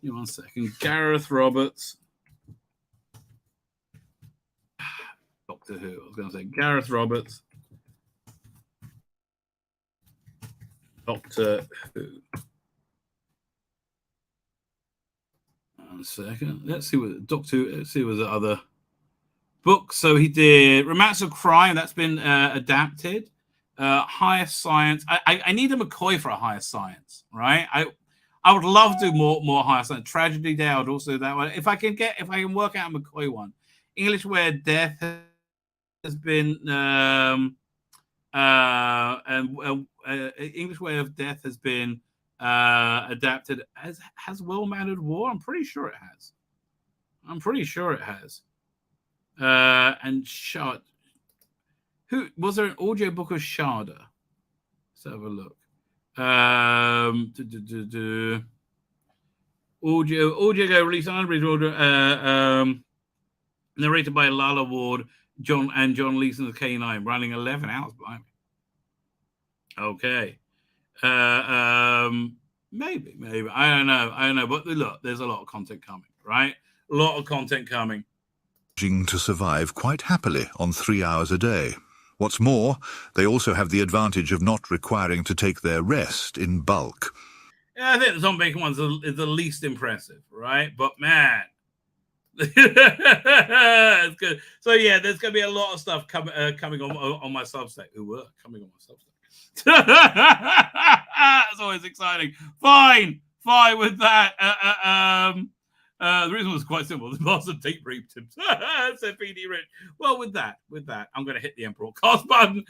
1 second. Gareth Roberts. Doctor Who. I was going to say Gareth Roberts. Doctor Who. 1 second. Let's see what Doctor Who. Let's see what the other books. So he did Romance of Crime. That's been adapted. Higher Science. I need a McCoy for a Higher Science, right? I would love to do more Higher Science. Tragedy Day. I would also do that one. If I can work out a McCoy one. English Where Death has been English Way of Death has been adapted. Has Well-Mannered War? I'm pretty sure it has. And Shard. Who was there an audio book of Sharda? Let's have a look. Audio released on unabridged order. Narrated by Lala Ward, John Leeson of K9, running 11 hours. Blimey. Okay. Maybe. I don't know. But look, there's a lot of content coming, right? A lot of content coming. To survive quite happily on 3 hours a day. What's more, they also have the advantage of not requiring to take their rest in bulk. Yeah, I think the zombie bacon one's is the least impressive, right? But man, it's good. So yeah, there's going to be a lot of stuff coming on my Substack. Coming on my Substack. That's always exciting. Fine with that. The reason was quite simple. The boss of deep raped him. Said PD Rich. Well, with that, I'm going to hit the Emperor cast button.